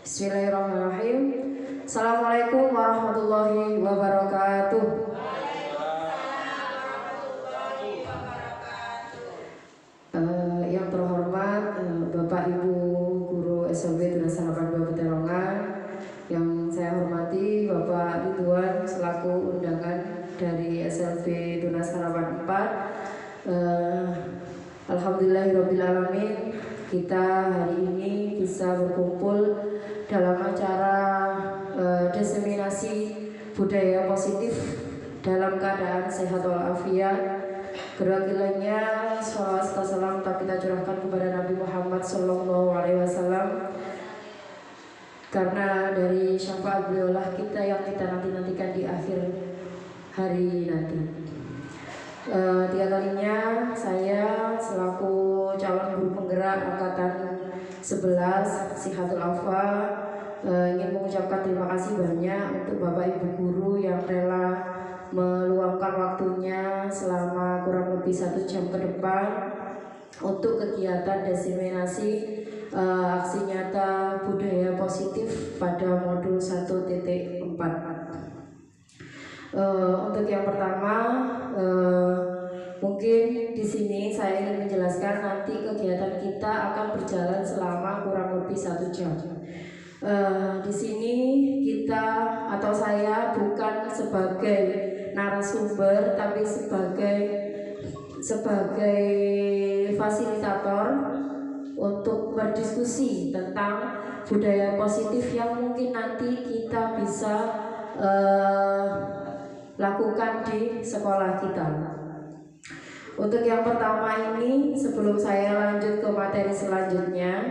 Bismillahirrahmanirrahim. Assalamualaikum warahmatullahi wabarakatuh. Yang terhormat Bapak Ibu Guru SLB Tunas Harapan 2 Peterongan, yang saya hormati Bapak Ridwan selaku undangan dari SLB Tunas Harapan 4. Alhamdulillahirrabbilalamin, kita hari ini bisa berkumpul dalam acara diseminasi budaya positif dalam keadaan sehat walafiat. Kedua-duanya sholawat serta salam tak kita curahkan kepada Nabi Muhammad SAW, karena dari syafaat beliaulah kita yang kita nantikan di akhir hari nanti. Tiga kalinya saya selaku calon guru penggerak angkatan 11 Sihatul Afa ingin mengucapkan terima kasih banyak untuk Bapak Ibu guru yang rela meluangkan waktunya selama kurang lebih 1 jam ke depan untuk kegiatan diseminasi aksi nyata budaya positif pada modul 1.4. Untuk yang pertama, mungkin di sini saya ingin menjelaskan nanti kegiatan kita akan berjalan selama kurang lebih 1 jam. Di sini kita atau saya bukan sebagai narasumber, tapi sebagai fasilitator untuk berdiskusi tentang budaya positif yang mungkin nanti kita bisa lakukan di sekolah kita. Untuk yang pertama ini, sebelum saya lanjut ke materi selanjutnya,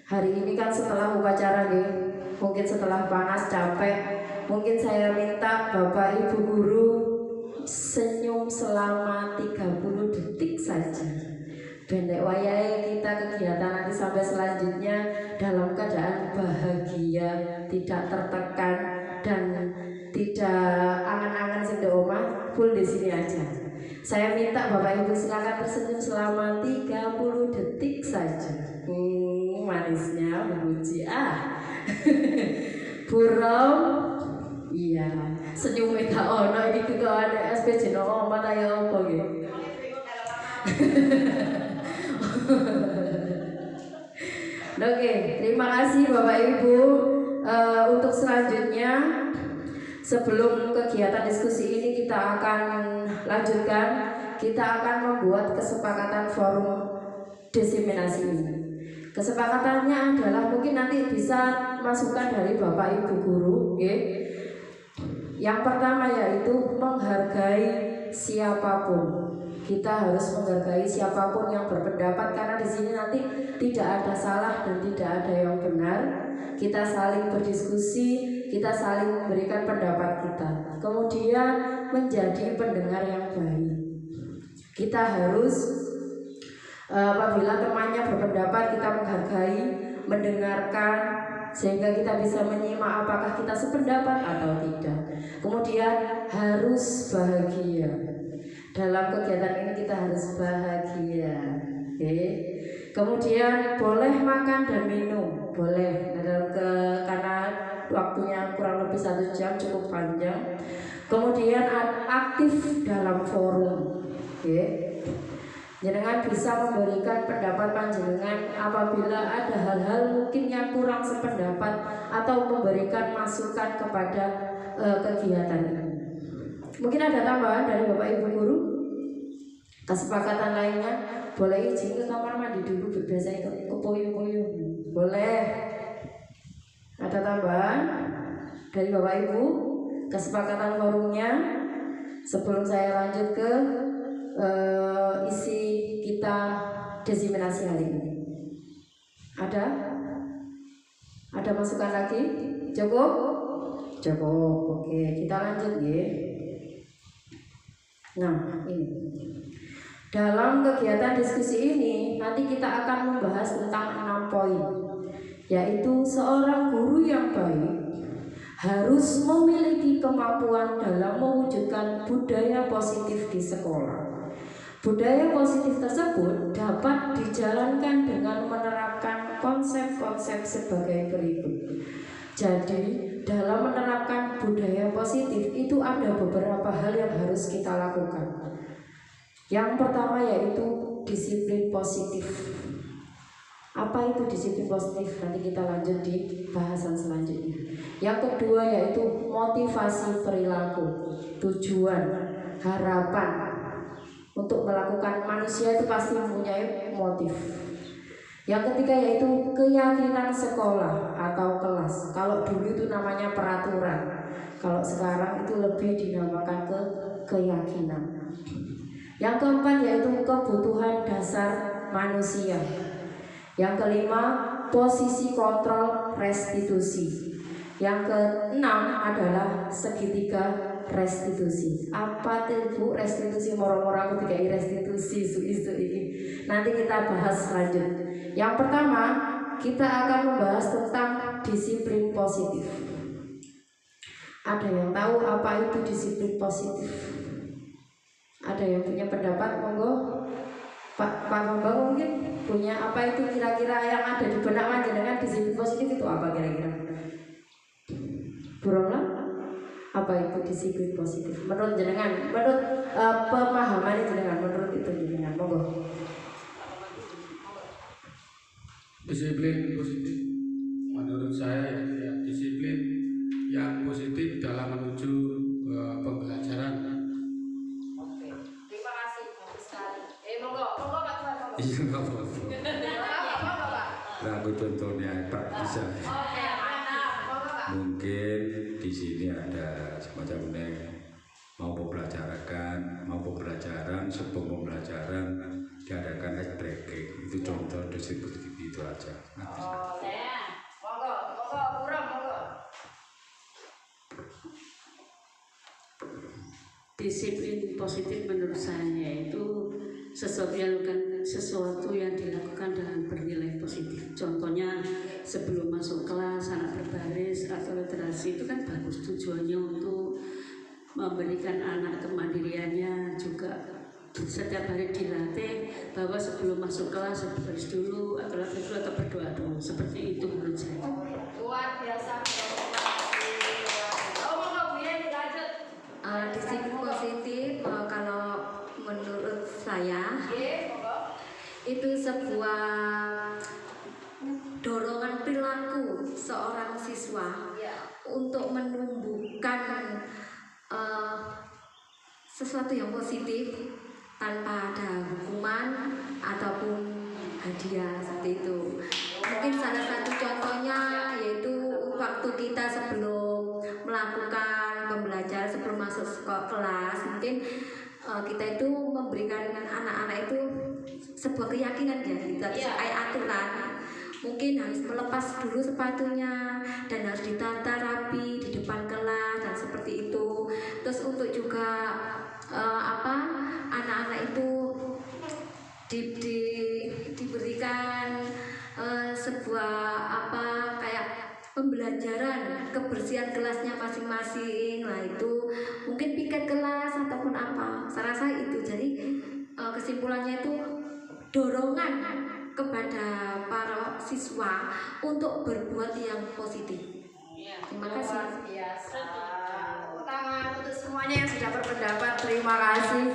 hari ini kan setelah upacara nih, mungkin setelah panas capek, mungkin saya minta Bapak Ibu guru senyum selama 30 detik saja. Bendek wayai kita kegiatan nanti sampai selanjutnya dalam keadaan bahagia, tidak tertekan dan tidak angan-angan sing omah, full di sini aja. Saya minta Bapak Ibu silakan tersenyum selama 30 detik saja. Manisnya memuji burung. Iya, senyum meta ono iki kegawane SPJ no omah ta ya apa nggih. Oke, terima kasih Bapak Ibu. Untuk selanjutnya, sebelum kegiatan diskusi ini kita akan lanjutkan, kita akan membuat kesepakatan forum diseminasi ini. Kesepakatannya adalah mungkin nanti bisa masukan dari Bapak Ibu guru, okay? Yang pertama yaitu menghargai siapapun. Kita harus menghargai siapapun yang berpendapat, karena di sini nanti tidak ada salah dan tidak ada yang benar. Kita saling berdiskusi, kita saling memberikan pendapat kita. Kemudian menjadi pendengar yang baik. Kita harus apabila temannya berpendapat, kita menghargai, mendengarkan, sehingga kita bisa menyimak apakah kita sependapat atau tidak. Kemudian harus bahagia. Dalam kegiatan ini kita harus bahagia, okay? Kemudian boleh makan dan minum, boleh, karena waktunya kurang lebih 1 jam, cukup panjang. Kemudian aktif dalam forum, okay? Jenengan bisa memberikan pendapat panjenengan apabila ada hal-hal mungkin yang kurang sependapat atau memberikan masukan kepada kegiatan ini. Mungkin ada tambahan dari Bapak Ibu guru? Kesepakatan lainnya, boleh izin ke kamar mandi dulu, biasanya ke poyo-poyo. Boleh. Ada tambahan dari Bapak Ibu? Kesepakatan forumnya. Sebelum saya lanjut ke isi kita diseminasi hari ini, ada masukan lagi? Cukup? Oke, kita lanjut ya. Nah, ini dalam kegiatan diskusi ini nanti kita akan membahas tentang 6 poin, yaitu seorang guru yang baik harus memiliki kemampuan dalam mewujudkan budaya positif di sekolah. Budaya positif tersebut dapat dijalankan dengan menerapkan konsep-konsep sebagai berikut. Jadi dalam menerapkan budaya positif itu ada beberapa hal yang harus kita lakukan. Yang pertama yaitu disiplin positif. Apa itu disiplin positif? Nanti kita lanjut di bahasan selanjutnya. Yang kedua yaitu motivasi perilaku, tujuan, harapan. Untuk melakukan, manusia itu pasti mempunyai motif. Yang ketiga yaitu keyakinan sekolah atau kelas. Kalau dulu itu namanya peraturan, kalau sekarang itu lebih dinamakan keyakinan. Yang keempat yaitu kebutuhan dasar manusia. Yang kelima, posisi kontrol restitusi. Yang keenam adalah segitiga restitusi. Apa tuh Bu restitusi? Moro-moro aku dikai restitusi isu ini. Nanti kita bahas lanjut. Yang pertama, kita akan membahas tentang disiplin positif. Ada yang tahu apa itu disiplin positif? Ada yang punya pendapat? Monggo. Pak Bambang mungkin punya apa itu kira-kira yang ada di benak panjenengan disiplin positif itu apa kira-kira? Burunglah, apa itu disiplin positif? Menurut jenengan, menurut pemahaman jenengan, menurut itu jenengan, monggo. Disiplin positif, menurut saya ya, disiplin yang positif dalam menuju pembelajaran. Oke, terima kasih bagus sekali. Monggo Pak Tuhan, monggo. Iya nggak apa-apa. Nah, aku contohnya Pak bisa. Oke, mantap. Monggo Pak. Mungkin di sini ada semacam mau pembelajaran sebelum pembelajaran diadakan ice breaking, itu contoh disiplin itu aja. Oh, saya. Monggo, kurang monggo. Disiplin positif menurut saya itu sesuatu yang dilakukan dengan bernilai positif. Contohnya sebelum masuk kelas anak berbaris atau literasi itu kan bagus, tujuannya untuk memberikan anak kemandiriannya, juga setiap hari dilatih bahwa sebelum masuk kelas berbaris dulu atau latihan dulu atau berdoa dulu. Seperti itu menurut saya. Luar biasa. Disiplin positif kalau menurut saya itu sebuah dorongan perilaku seorang siswa untuk menumbuhkan sesuatu yang positif tanpa ada hukuman ataupun hadiah seperti itu. Mungkin salah satu contohnya yaitu waktu kita sebelum melakukan pembelajaran, sebelum masuk kelas, mungkin kita itu memberikan anak-anak itu sebuah keyakinan ya, kita kayak aturan. Mungkin harus melepas dulu sepatunya dan harus ditata rapi di depan kelas dan seperti itu. Terus untuk juga anak-anak itu diberikan sebuah kayak pembelajaran kebersihan kelasnya masing-masing. Nah itu mungkin piket kelas ataupun apa, saya rasa itu. Jadi kesimpulannya itu dorongan kepada para siswa untuk berbuat yang positif. Terima kasih. Luar biasa. Tangan untuk semuanya yang sudah berpendapat, terima kasih.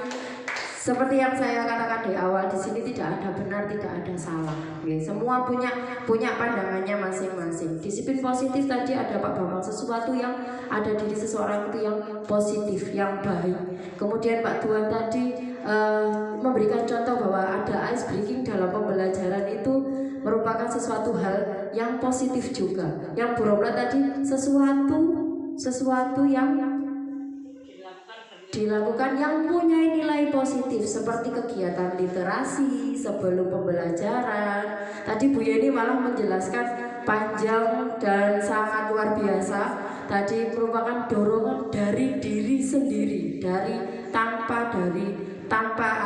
Seperti yang saya katakan di awal, di sini tidak ada benar, tidak ada salah. Oke, semua punya pandangannya masing-masing. Disiplin positif tadi ada Pak Bambang, sesuatu yang ada di diri seseorang itu yang positif, yang baik. Kemudian Pak Tuhan tadi memberikan contoh bahwa ada ice breaking dalam pembelajaran itu merupakan sesuatu hal yang positif juga. Yang berobat tadi sesuatu yang dilakukan yang punya nilai positif, seperti kegiatan literasi sebelum pembelajaran. Tadi Bu Yeni malah menjelaskan panjang dan sangat luar biasa. Tadi merupakan dorongan dari diri sendiri, tanpa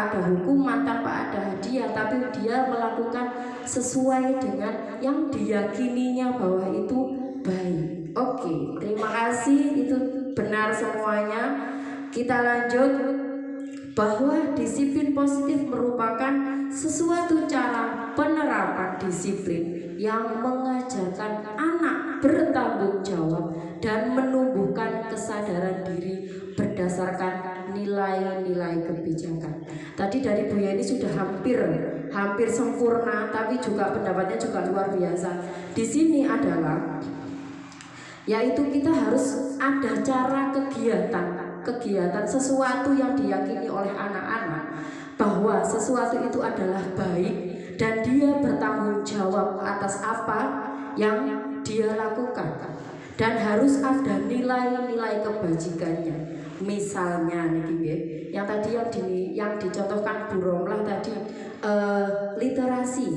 ada hukuman, tanpa ada hadiah, tapi dia melakukan sesuai dengan yang diyakininya bahwa itu baik. Oke, terima kasih, itu benar semuanya. Kita lanjut, bahwa disiplin positif merupakan sesuatu cara penerapan disiplin yang mengajarkan anak bertanggung bertanggung jawab dan menumbuhkan kesadaran diri berdasarkan nilai-nilai kebijakan. Tadi dari Bu Yeni sudah hampir sempurna, tapi juga pendapatnya juga luar biasa. Di sini adalah yaitu kita harus ada cara kegiatan sesuatu yang diyakini oleh anak-anak bahwa sesuatu itu adalah baik dan dia bertanggung jawab atas apa yang dia lakukan, dan harus ada nilai-nilai kebajikannya. Misalnya nih, yang tadi yang dicontohkan Bu Romlah tadi, literasi.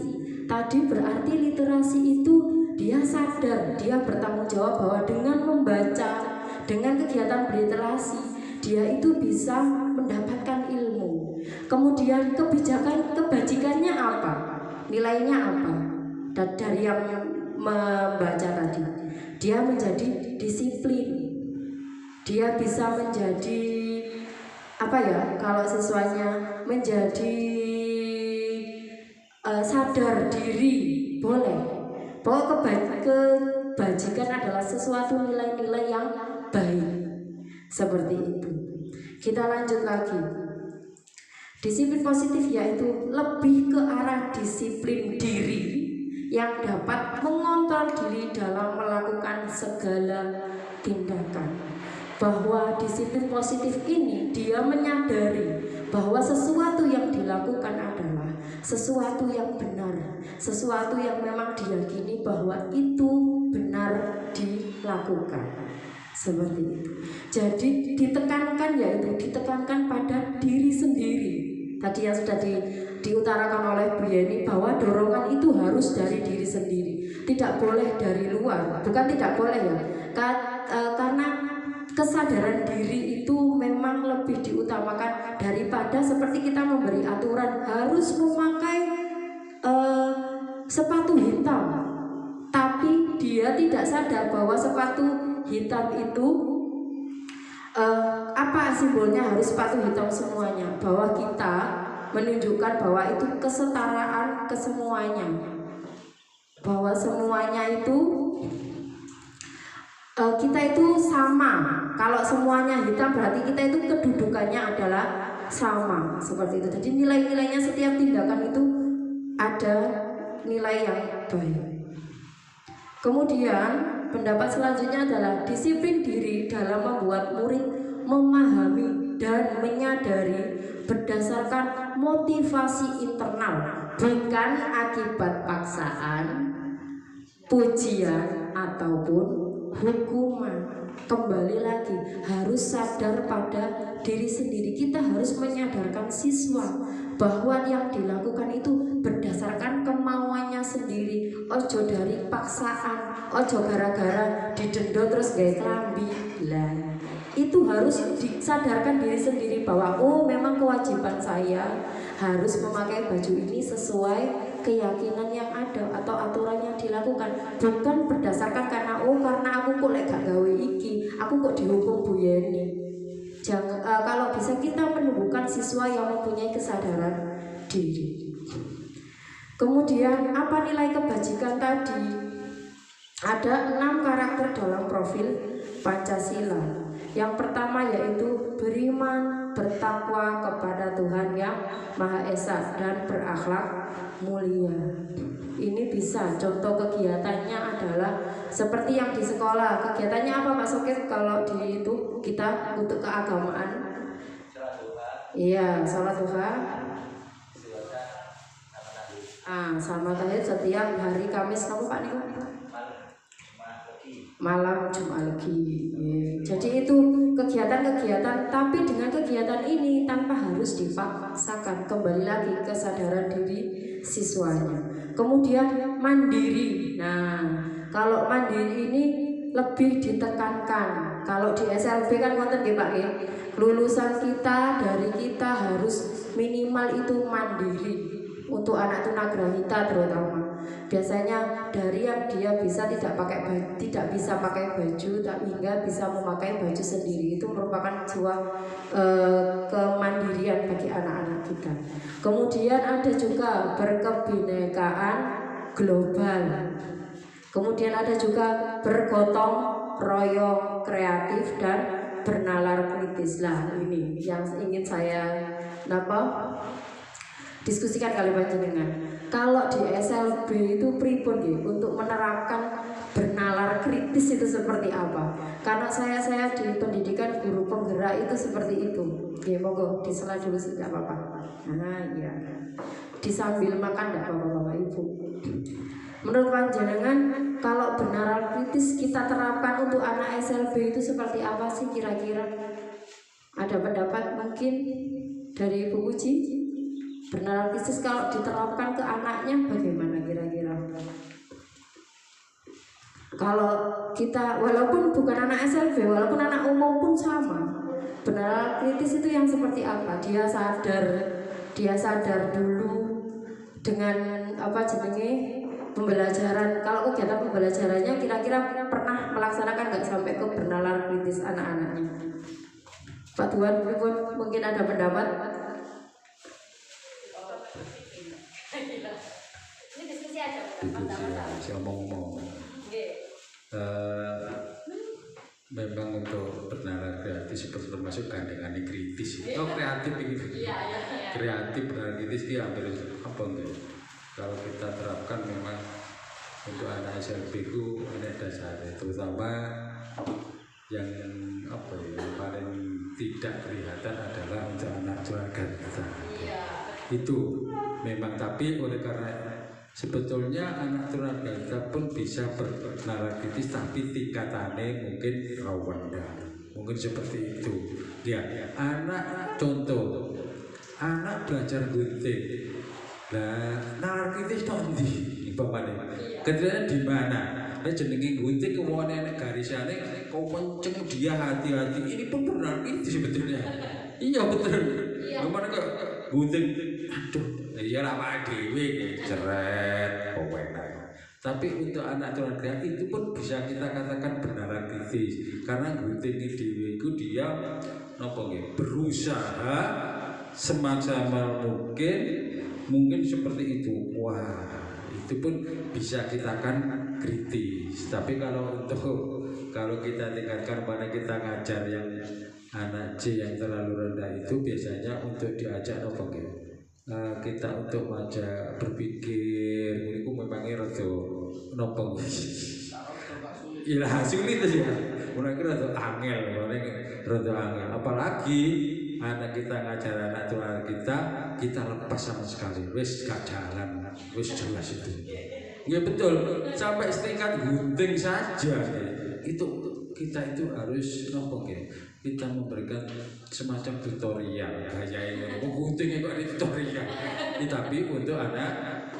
Tadi berarti literasi itu dia sadar, dia bertanggung jawab bahwa dengan membaca, dengan kegiatan berliterasi, dia itu bisa mendapatkan ilmu. Kemudian kebajikannya apa? Nilainya apa? Dari yang membaca tadi, dia menjadi disiplin. Dia bisa menjadi apa ya? Kalau siswanya menjadi sadar diri, boleh. Bahwa kebajikan adalah sesuatu nilai-nilai yang baik. Seperti itu. Kita lanjut lagi. Disiplin positif yaitu lebih ke arah disiplin diri yang dapat mengontrol diri dalam melakukan segala tindakan. Bahwa disiplin positif ini dia menyadari bahwa sesuatu yang dilakukan adalah sesuatu yang benar, sesuatu yang memang diyakini bahwa itu benar dilakukan. Seperti itu. Jadi ditekankan pada diri sendiri. Tadi yang sudah diutarakan oleh Bu Yeni bahwa dorongan itu harus dari diri sendiri, tidak boleh dari luar. Bukan tidak boleh ya, karena kesadaran diri itu memang lebih diutamakan daripada seperti kita memberi aturan harus memakai sepatu hitam, tapi dia tidak sadar bahwa sepatu hitam itu apa simbolnya harus sepatu hitam semuanya, bahwa kita menunjukkan bahwa itu kesetaraan kesemuanya, bahwa semuanya itu kita itu sama. Kalau semuanya hitam berarti kita itu kedudukannya adalah sama, seperti itu. Jadi nilai-nilainya setiap tindakan itu ada nilai yang baik. Kemudian pendapat selanjutnya adalah disiplin diri dalam membuat murid memahami dan menyadari berdasarkan motivasi internal, bukan akibat paksaan, pujian ataupun hukuman. Kembali lagi harus sadar pada diri sendiri. Kita harus menyadarkan siswa bahwa yang dilakukan itu berdasarkan kemauannya sendiri. Ojo dari paksaan, ojo gara-gara didenda terus gaya kelambi lah. Itu harus disadarkan diri sendiri bahwa oh memang kewajiban saya harus memakai baju ini sesuai keyakinan yang ada atau aturan yang dilakukan, bukan berdasarkan karena aku kok lek gak gawe iki, aku kok dihukum Bu Yeni. Jangan, kalau bisa kita menumbuhkan siswa yang mempunyai kesadaran diri. Kemudian apa nilai kebajikan tadi? Ada 6 karakter dalam profil Pancasila. Yang pertama yaitu beriman, bertakwa kepada Tuhan yang Maha Esa dan berakhlak mulia. Ini bisa contoh kegiatannya adalah seperti yang di sekolah. Kegiatannya apa Pak Sokip kalau di itu kita untuk keagamaan? Iya, sholat duha. Sama tahajud setiap hari Kamis kamu Pak Niko? Malam Jumat Legi. Jadi itu kegiatan-kegiatan, tapi dengan kegiatan ini tanpa harus dipaksakan. Kembali lagi kesadaran diri siswanya. Kemudian mandiri. Nah, kalau mandiri ini lebih ditekankan. Kalau di SLB kan wonten nggih Pak nggih. Lulusan kita dari kita harus minimal itu mandiri. Untuk anak tunagrahita terutama. Biasanya dari yang dia tidak bisa pakai baju, tapi hingga bisa memakai baju sendiri, itu merupakan sebuah kemandirian bagi anak-anak kita. Kemudian ada juga berkebinekaan global. Kemudian ada juga bergotong royong kreatif dan bernalar kritis. Lah ini yang ingin saya diskusikan kali panjenengan. Kalau di SLB itu pripun nggih untuk menerapkan bernalar kritis itu seperti apa? Karena saya di pendidikan guru penggerak itu seperti itu. Nggih, monggo disela dulu sih enggak apa-apa. Nah, iya. Disambil makan enggak apa-apa Bapak Ibu. Menurut panjenengan kalau bernalar kritis kita terapkan untuk anak SLB itu seperti apa sih kira-kira? Ada pendapat mungkin dari Ibu Uji? Bernalar kritis kalau diterapkan ke anaknya bagaimana kira-kira? Kalau kita walaupun bukan anak SLB, walaupun anak umum pun sama. Bernalar kritis itu yang seperti apa? Dia sadar dulu dengan pembelajaran. Kalau kegiatan pembelajarannya kira-kira pernah melaksanakan nggak sampai ke bernalar kritis anak-anaknya? Pak Tuan mungkin ada pendapat? Ini diskusi aja. Saya ngomong. Memang untuk bernalar kreatif seperti termasuk gandengan kritis. Kreatif begitu. Kreatif bernalar kritis dia ambil apa enggak? Kalau kita terapkan memang untuk anak SLB itu ada dasarnya, terutama yang paling tidak kelihatan adalah untuk anak keluarga kita. Itu memang, tapi oleh karena sebetulnya anak keluarga kita pun bisa bernalar kritis, tapi tingkatannya mungkin rendah, mungkin seperti itu. Ya, anak contoh, anak belajar gunting. Nah, nalar kritis nanti, ketika di mana? Jenenge gunting kemudian garisane kau kenceng dia hati-hati. Ini pun benar kritis sebetulnya. Iya betul. Gimana kok gunting? Aduh, ya lama dewe ceret, enak. Tapi untuk anak keluarga itu pun bisa kita katakan bernalar kritis, karena gunting dewe itu dia berusaha semaksimal mungkin seperti itu. Wah, itu pun bisa kita kan kritis. Tapi kalau kita tingkatkan mana kita ngajar yang anak C yang terlalu rendah itu biasanya untuk diajak kita untuk ngajak berpikir itu memangnya rada nopong. Iya sulit sih ya. Mulai rada angel, apalagi anak kita ngajar anak tua kita lepas sama sekali, wes gak jalan, wes jelas itu. Ya betul, sampai setingkat gunting saja itu kita itu harus kita memberikan semacam tutorial kayak gunting kok tutorial. Tapi untuk anak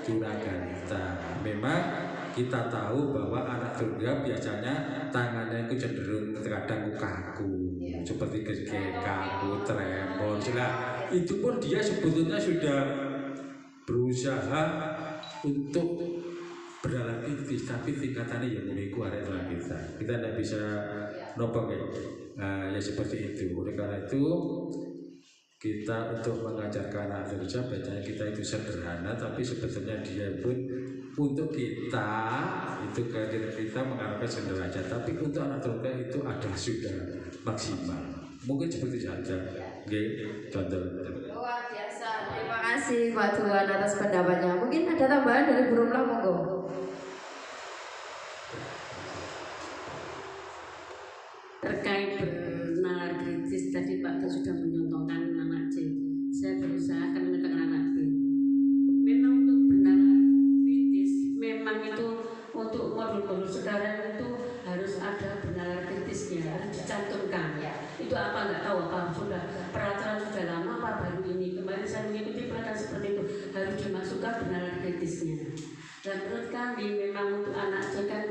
juragan kita memang kita tahu bahwa anak juragan biasanya tangannya itu cenderung kadang kaku, seperti kaku, tremor, itu pun dia sebetulnya sudah berusaha untuk bernalar kritis, tapi tingkatannya yang mulai kuat dalam kita tidak bisa nopang ya seperti itu. Oleh karena itu kita untuk mengajarkan anak kerja biasanya kita itu sederhana, tapi sebetulnya dia pun untuk kita itu kehadiran kita mengharapkan sederhana, tapi untuk anak kerja itu adalah sudah maksimal. Mungkin seperti saja. Contoh. Luar biasa. Terima kasih Pak Tuan atas pendapatnya. Mungkin ada tambahan dari Bu Rumlah, monggo. Terkait bernalar kritis tadi Pak sudah menyontohkan anak C. Saya berusaha akan menyontohkan anak B. Memang untuk bernalar kritis, memang itu untuk modul-modul sekarang itu harus ada bernalar kritisnya, harus dicantumkan. Itu apa nggak tahu, apa sudah peraturan sudah lama apa baru ini. Kemarin saya mengikuti pelatihan seperti itu, harus dimasukkan bernalar kritisnya. Dan menurut kami memang untuk anak C kan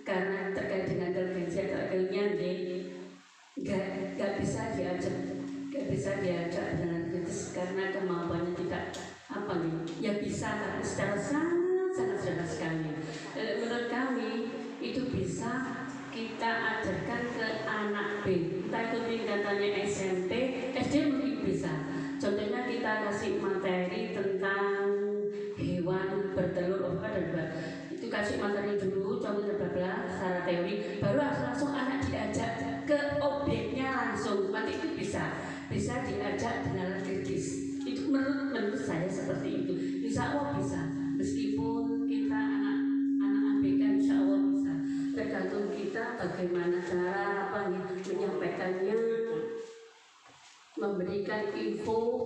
karena terkait dengan inteligensi atau keilmuan nggak bisa diajak bernalar kritis karena kemampuannya tidak ya bisa tapi secara sangat sederhana sekali. Menurut kami itu bisa kita ajarkan ke anak B, kita itu tingkatannya SMP, SD mungkin bisa. Contohnya kita kasih materi tentang hewan bertelur dan itu kasih materi dulu, contoh bla secara teori, baru langsung anak diajak ke objeknya langsung. Nanti itu bisa diajak dengan kritis. Itu menurut saya seperti itu. Insya Allah bisa. Meskipun kita anak ABK, insya Allah bisa. Tergantung kita bagaimana cara menyampaikannya, memberikan info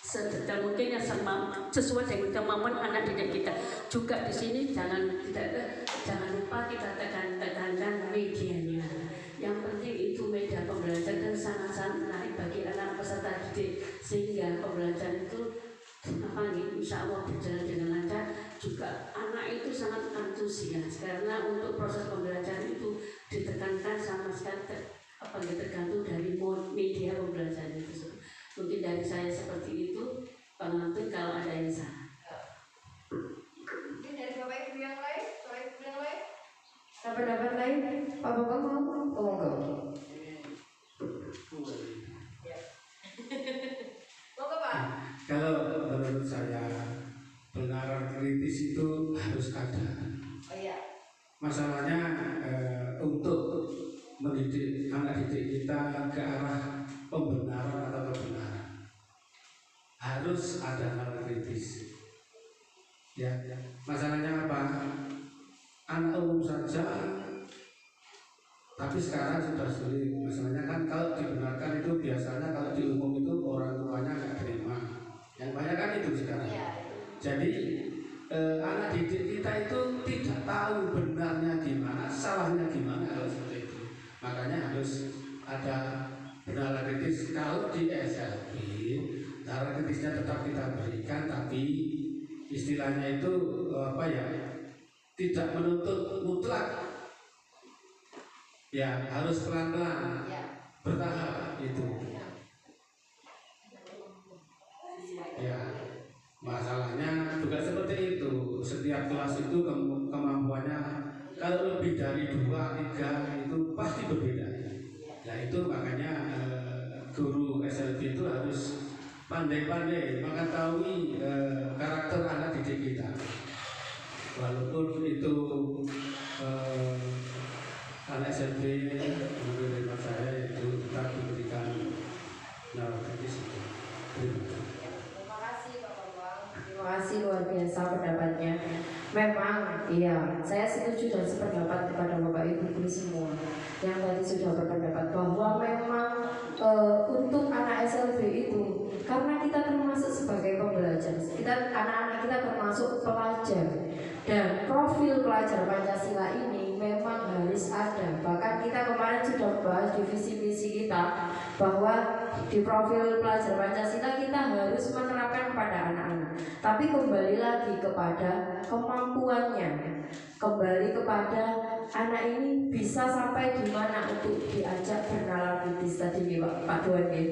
sedetail mungkin yang sesuai dengan kemampuan anak didik kita. Juga di sini jangan lupa kita tekankan medianya. Yang penting itu media pembelajaran sangat menarik bagi anak peserta didik, sehingga pembelajaran itu insya Allah berjalan dengan lancar. Juga anak itu sangat antusias karena untuk proses pembelajaran itu ditekankan sama sekali tergantung dari media pembelajaran itu. Mungkin dari saya seperti itu, penonton kalau ada yang salah. Mungkin dari Bapak Ibu yang lain, Pendapat lain, Pak Bapak mau ngomong? Monggo Pak. Kalau menurut saya kebenaran kritis itu harus ada. Oh iya. Masalahnya untuk mendidik anak didik kita ke arah pembenaran atau kebenaran harus ada hal kritis. Ya, masalahnya apa? Anak umum saja, tapi sekarang sudah sulit. Masalahnya kan kalau dibenarkan itu biasanya kalau di umum itu orang tuanya nggak terima. Yang banyak kan itu sekarang. Iya. Jadi anak didik kita itu tidak tahu benarnya gimana, salahnya gimana kalau seperti itu. Makanya harus ada benar kritis. Kalau di SLB, cara kritisnya tetap kita berikan, tapi istilahnya itu tidak menuntut mutlak. Ya harus pelan-pelan, bertahap itu. Ya. Masalahnya juga seperti itu. Setiap kelas itu kemampuannya kalau lebih dari 2, 3 itu pasti berbeda. Nah itu makanya guru SLB itu harus pandai-pandai mengetahui karakter anak didik kita. Walaupun itu anak SLB menurut saya itu tetap diberikan nilai kritis itu. Terima kasih Bapak Bang. Terima kasih luar biasa pendapatnya. Memang iya, saya setuju dan sependapat kepada Bapak Ibu guru semua yang tadi sudah berpendapat bahwa memang untuk anak SLB itu karena kita termasuk sebagai pembelajar, anak-anak kita termasuk pelajar dan profil pelajar Pancasila ini memang harus ada. Bahkan kita kemarin sudah membahas di visi misi kita bahwa di profil pelajar Pancasila kita harus menerapkan kepada anak-anak. Tapi kembali lagi kepada kemampuannya, kembali kepada anak ini bisa sampai di mana untuk diajak bernalar kritis tadi nih Pak Duan ya.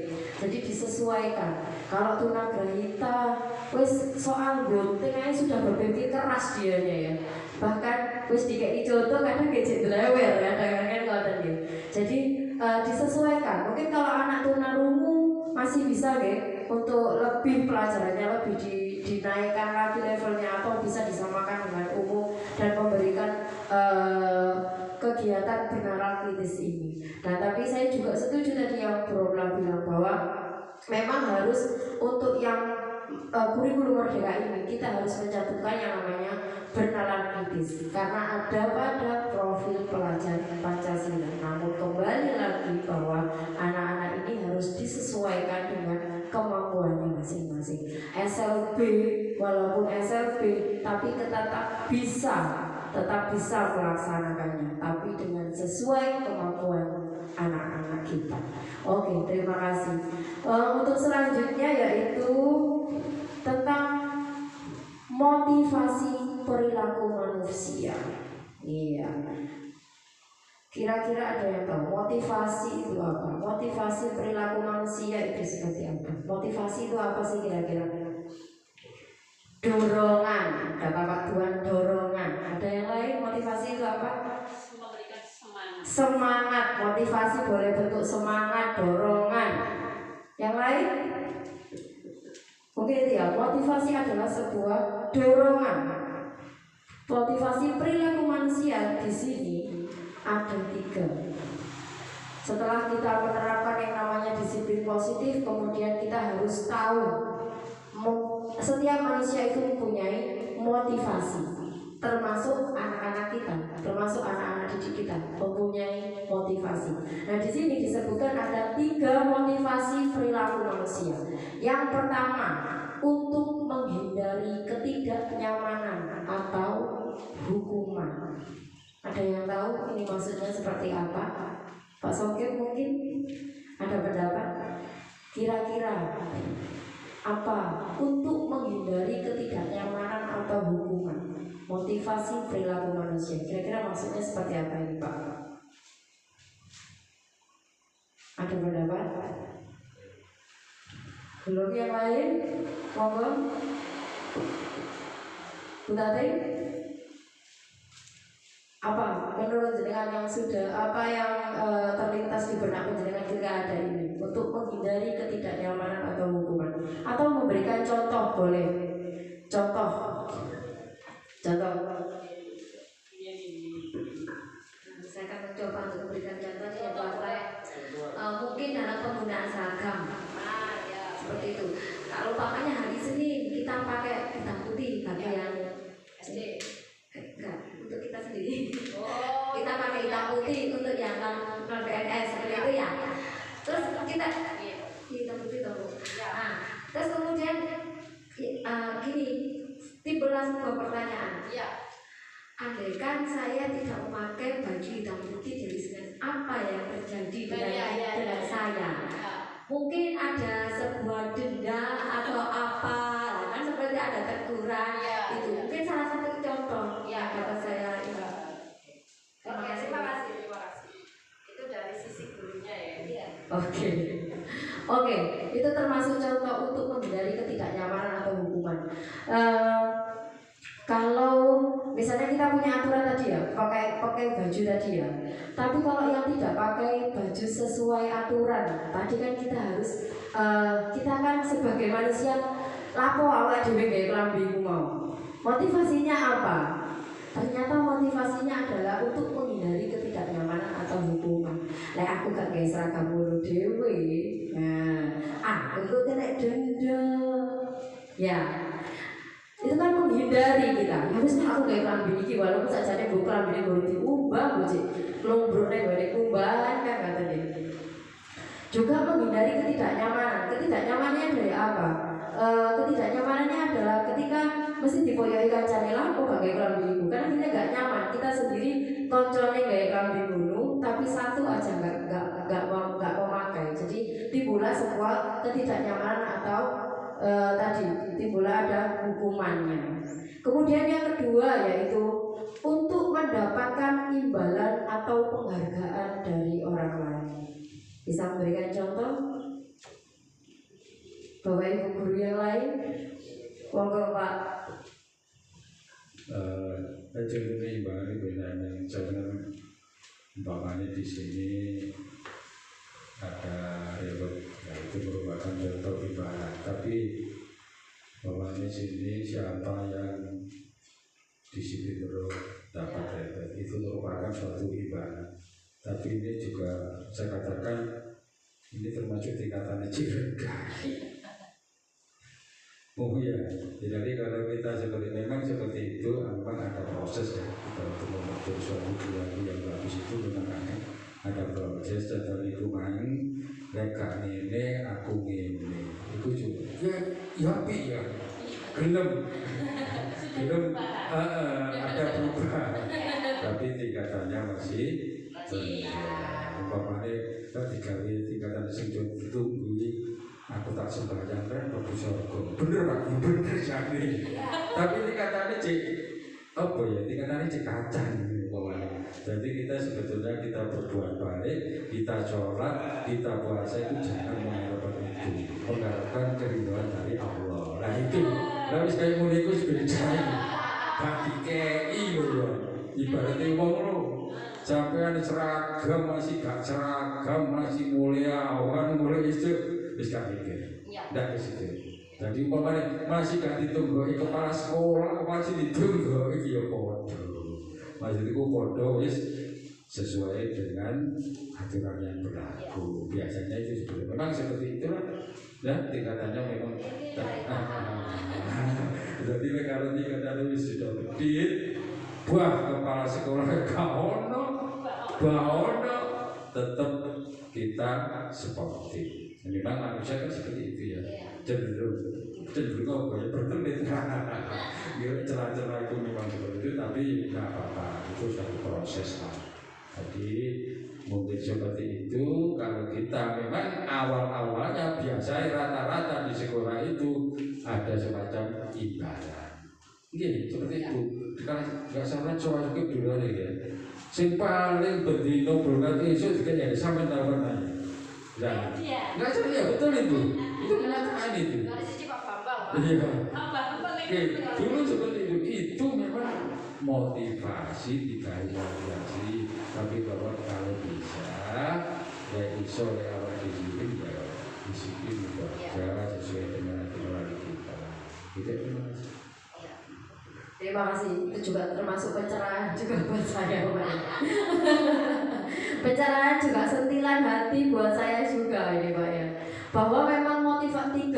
Jadi disesuaikan. Kalau tunagrahita, wes soal gunting aja sudah berpikir keras dianya ya. Bahkan wes dikei contoh kadang gadget lewer kadang-kadang ngoten ya. Jadi disesuaikan. Mungkin kalau anak tunarungu masih bisa ya untuk lebih pelajarannya lebih dinaikkan lagi levelnya atau bisa disamakan dengan umum dan memberikan kegiatan benaran kritis ini. Nah tapi saya juga setuju tadi yang Bro bilang bahwa memang harus untuk yang kurikulum merdeka ini kita harus mencantumkan yang namanya bernalar kritis karena ada pada profil pelajar Pancasila. Namun kembali lagi bahwa anak-anak ini harus disesuaikan dengan kemampuannya masing-masing. SLB walaupun SLB tapi tetap bisa melaksanakannya tapi dengan sesuai kemampuan anak-anak kita. Oke, terima kasih. Untuk selanjutnya yaitu tentang motivasi perilaku manusia. Iya. Kira-kira ada yang tahu motivasi itu apa? Motivasi perilaku manusia itu seperti apa? Motivasi itu apa sih kira-kira? Dorongan, kata Pak Tuan, dorongan. Ada yang lain motivasi itu apa? Memberikan semangat. Semangat, motivasi boleh bentuk semangat, dorongan. Yang lain? Mungkin itu ya, motivasi adalah sebuah dorongan. Motivasi perilaku manusia di sini ada 3. Setelah kita menerapkan yang namanya disiplin positif, kemudian kita harus tahu setiap manusia itu mempunyai motivasi, termasuk anak-anak kita, termasuk anak-anak didik kita mempunyai motivasi. Nah, di sini disebutkan ada 3 motivasi perilaku manusia. Yang pertama, untuk menghindari ketidaknyamanan atau hukuman. Ada yang tahu ini maksudnya seperti apa? Pak Sokip mungkin ada pendapat? Kira-kira apa untuk menghindari ketidaknyamanan atau hukuman? Motivasi perilaku manusia. Kira-kira maksudnya seperti apa ini, Pak? Ada pendapat? Belum yang lain? Monggo. Bu Tati? Apa menurut jenengan yang sudah apa yang terlintas di benak jenengan ketika ada ini untuk menghindari ketidaknyamanan atau hukuman, atau memberikan contoh boleh? Contoh. Saya akan mencoba untuk memberikan contoh di mungkin dalam penggunaan seragam seperti itu. Kalau umpamanya hari Senin kita pakai hitam putih bagi yang SD, enggak, untuk kita sendiri. Kita pakai hitam putih untuk yang non PNS seperti itu ya. Terus kita hitam putih tahu. Nah, terus kemudian gini, timbullah sebuah pertanyaan. Andaikan saya tidak memakai baju hitam putih dari Senin, apa yang terjadi dengan saya? Mungkin ada sebuah denda atau apa, kan seperti ada teguran. Itu mungkin salah satu contoh kata saya. Terima kasih. Itu dari sisi gurunya ya. Oke, itu termasuk contoh untuk menghindari ketidaknyamanan atau hukuman. Kalau misalnya kita punya aturan tadi ya, pakai baju tadi ya. Tapi kalau yang tidak pakai baju sesuai aturan, tadi kan kita harus kita kan sebagai manusia lapo awak dhewe gawe klambi iku mau. Motivasinya apa? Ternyata motivasinya adalah untuk menghindari ketidaknyamanan atau hukuman. Lah aku gak gawe seragam ngono dhewe. Nah, aku kena denda. Ya. Itu kan menghindari kita. Ya wis aku gawe klambi iki walaupun sajane mbok klambine baru diubah bocik. Klombrone gone kumbahan kan katanya. Juga menghindari ketidaknyamanan. Ketidaknyamanannya dari apa? Ketidaknyamanannya adalah ketika mesti dipoyoki kancane lah kok gak gawe klambi iku. Kan akhirnya gak nyaman. Kita sendiri koncone gawe klambi ngono, tapi satu aja gak memakai. Jadi timbullah sebuah ketidaknyamanan atau tadi timbullah ada hukumannya. Kemudian yang kedua yaitu untuk mendapatkan imbalan atau penghargaan dari orang lain. Bisa memberikan contoh? Bapak Ibu guru yang lain? Monggo Pak. Jadi imbalan bedanya jangan umpamanya di sini ada rewet, itu merupakan contoh ibarat. Tapi umpamanya sini siapa yang disiplin terus dapat rewet, itu merupakan suatu ibarat. Tapi ini juga saya katakan ini termasuk tingkatan ciregang. Oh iya, jadi kalau kita memang seperti itu, memang ada proses ya kita untuk membentuk suatu perilaku yang bagus itu memang ada proses dan itu main mereka ini aku ini itu juga ya gelem ada perubahan tapi tingkatannya masih umpamanya tingkatan sing ditunggu aku tak sembahyang kan bagus surga bener Pak, bener jadi tapi tingkatannya apa ya, tingkatannya kacang jadi kita sebetulnya kita berbuat baik, kita sholat, kita puasa itu jangan mengharapkan itu, mengharapkan keridhaan dari Allah. Nah itu, harus kayak mulikus beda bagi kei loh, ibaratnya wong lo sampean seragam masih gak seragam masih mulia, mulai itu bisa mikir, tidak ke situ. Jadi umpamanya masih gak ditunggoi kepala sekolah, masih ditunggoi ya podo. Masih itu podo wis sesuai dengan aturan yang berlaku. Biasanya itu memang seperti itulah. Dan tingkatannya memang jadi kalau tingkatan itu sudah bedit, buah kepala sekolah kaono, baono, tetap kita seperti. Memang manusia kan seperti itu ya, cenderung apa ya bertelit. Ya celah-celah itu memang seperti itu, tapi nggak apa-apa, itu satu proses lah. Jadi mungkin seperti itu. Kalau kita memang awal-awalnya biasa rata-rata di sekolah itu ada semacam ibadah. Gini seperti itu. Kalau nggak salah coba juga dulu ya. Sing paling berdino berkat Yesus kayaknya sampai tahun aja. Jangan. Nggak salah ya betul itu. Itu kenyataan itu. Iya. Oke, dulu seperti itu. Itu memang motivasi motivasi. Tapi bahwa kalau bisa ya iso ya awal disiplin ya disiplin bekerja sesuai dengan aturan kita. Itu terima kasih. Terima kasih. Itu juga termasuk pencerahan juga buat saya, Pak. Pencerahan juga sentilan hati buat saya juga ini, Pak ya. Bahwa memang motivasi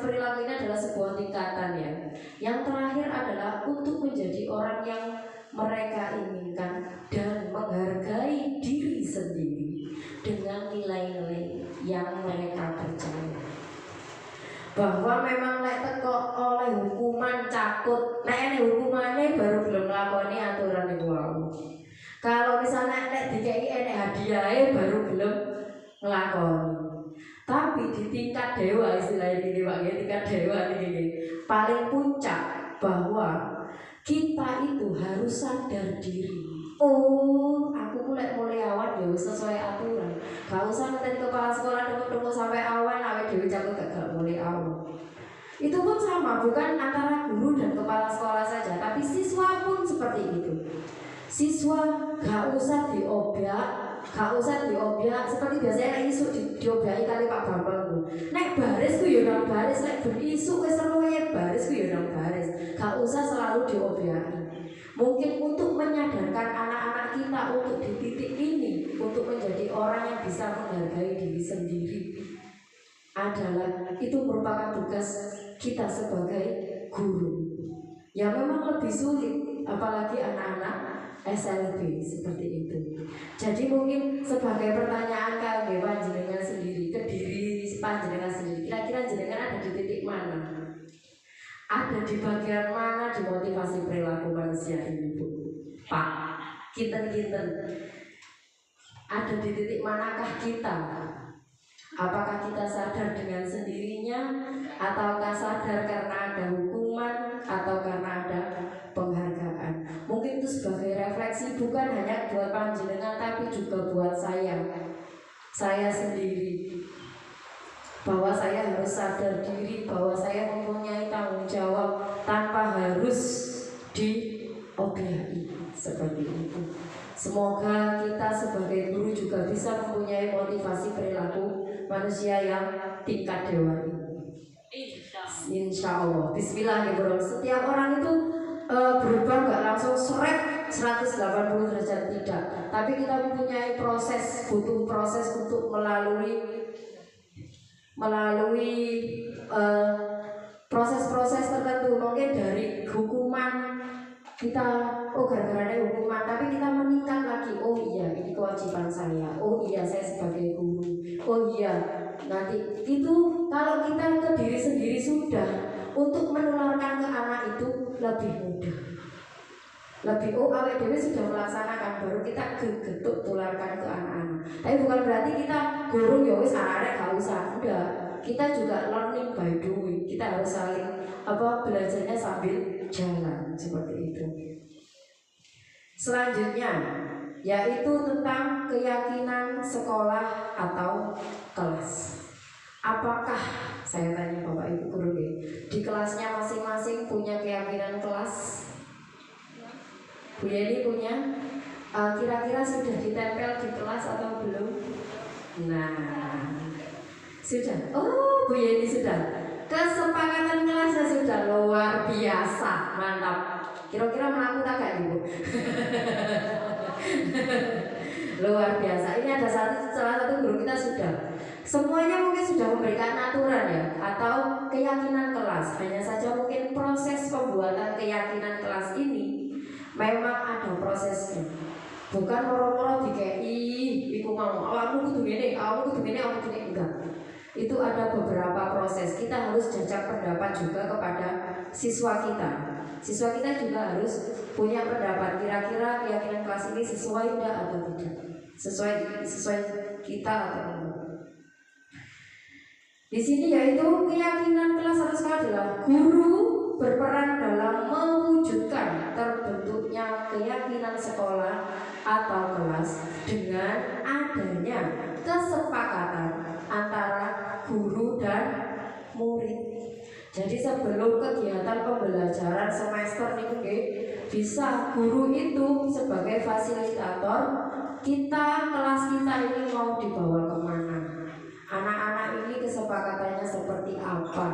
perilaku ini adalah sebuah tingkatan ya. Yang terakhir adalah untuk menjadi orang yang mereka inginkan dan menghargai diri sendiri dengan nilai-nilai yang mereka percaya. Bahwa memang lek teko oleh hukuman cakut, nek hukumannya baru belum nglakoni aturan iku wae. Kalau misalnya nek dikei enek hadiahnya baru belum nglakoni. Tapi di tingkat dewa istilahnya ini Pak, ya, tingkat dewa ini paling puncak bahwa kita itu harus sadar diri. Oh, aku mulai awal ya sesuai aturan. Gak usah ngeten kepala sekolah tunggu sampai awal awet dhewe jago gak mulai awal. Itu pun sama, bukan antara guru dan kepala sekolah saja, tapi siswa pun seperti itu. Siswa gak usah diobyak seperti biasanya isu diobyaki kali Pak Bambang. Nek baris ku ya nang baris, nek ben isu wis seruwe baris ku ya nang baris. Gak usah selalu diobyaki. Mungkin untuk menyadarkan anak-anak kita untuk di titik ini, untuk menjadi orang yang bisa menghargai diri sendiri adalah itu merupakan tugas kita sebagai guru. Ya memang lebih sulit, apalagi anak-anak SLB seperti itu. Jadi mungkin sebagai pertanyaan kangge panjenengan sendiri, ke diri panjenengan sendiri, kira-kira jenengan ada di titik mana? Ada di bagian mana di motivasi perilaku manusia ini, Bu? Pak, kinten-kinten. Ada di titik manakah kita? Apakah kita sadar dengan sendirinya, ataukah sadar karena ada hukuman, atau karena ada penghargaan? Mungkin itu sebagai refleksi bukan hanya buat panjenengan tapi juga buat saya sendiri, bahwa saya harus sadar diri bahwa saya mempunyai tanggung jawab tanpa harus diobyaki seperti itu. Semoga kita sebagai guru juga bisa mempunyai motivasi perilaku manusia yang tingkat dewa ini. Insya Allah. Bismillahirrahmanirrahim. Setiap orang itu berubah nggak langsung seret 180 derajat, tidak. Tapi kita mempunyai proses, butuh proses untuk melalui proses-proses tertentu. Mungkin dari hukuman kita, oh gara-gara ada hukuman, tapi kita meningkat lagi. Oh iya, ini kewajiban saya. Oh iya, saya sebagai guru. Oh iya, nanti itu kalau kita ke diri sendiri sudah, untuk menularkan ke anak itu lebih mudah. Awet dewe sudah melaksanakan, baru kita getuk tularkan ke anak-anak. Tapi bukan berarti kita guru ya wis arek gak usah. Enggak. Kita juga learning by doing. Kita harus saling belajarnya sambil jalan seperti itu. Selanjutnya yaitu tentang keyakinan sekolah atau kelas. Apakah, saya tanya Bapak Ibu guru di kelasnya masing-masing punya keyakinan kelas? Bu Yeni punya? Kira-kira sudah ditempel di kelas atau belum? Nah, sudah. Oh, Bu Yeni sudah. Kesepakatan kelasnya sudah luar biasa, mantap. Kira-kira melaku tak gak ibu? Luar biasa. Ini ada salah satu guru kita sudah. Semuanya mungkin sudah memberikan aturan ya, atau keyakinan kelas. Hanya saja mungkin proses pembuatan keyakinan kelas ini memang ada prosesnya. Bukan moro-moro dikei, iku mau awakmu kudu ngene, awakmu kudu ngene, awakmu kudu ngene, enggak. Itu ada beberapa proses. Kita harus jajak pendapat juga kepada siswa kita. Siswa kita juga harus punya pendapat. Kira-kira keyakinan kelas ini sesuai enggak atau tidak? Sesuai kita atau tidak? Di sini yaitu keyakinan kelas harus adalah guru berperan dalam mewujudkan terbentuknya keyakinan sekolah atau kelas dengan adanya kesepakatan antara guru dan murid. Jadi sebelum kegiatan pembelajaran semester ini bisa guru itu sebagai fasilitator, kelas kita ini mau dibawa kemana, anak-anak ini kesepakatannya seperti apa.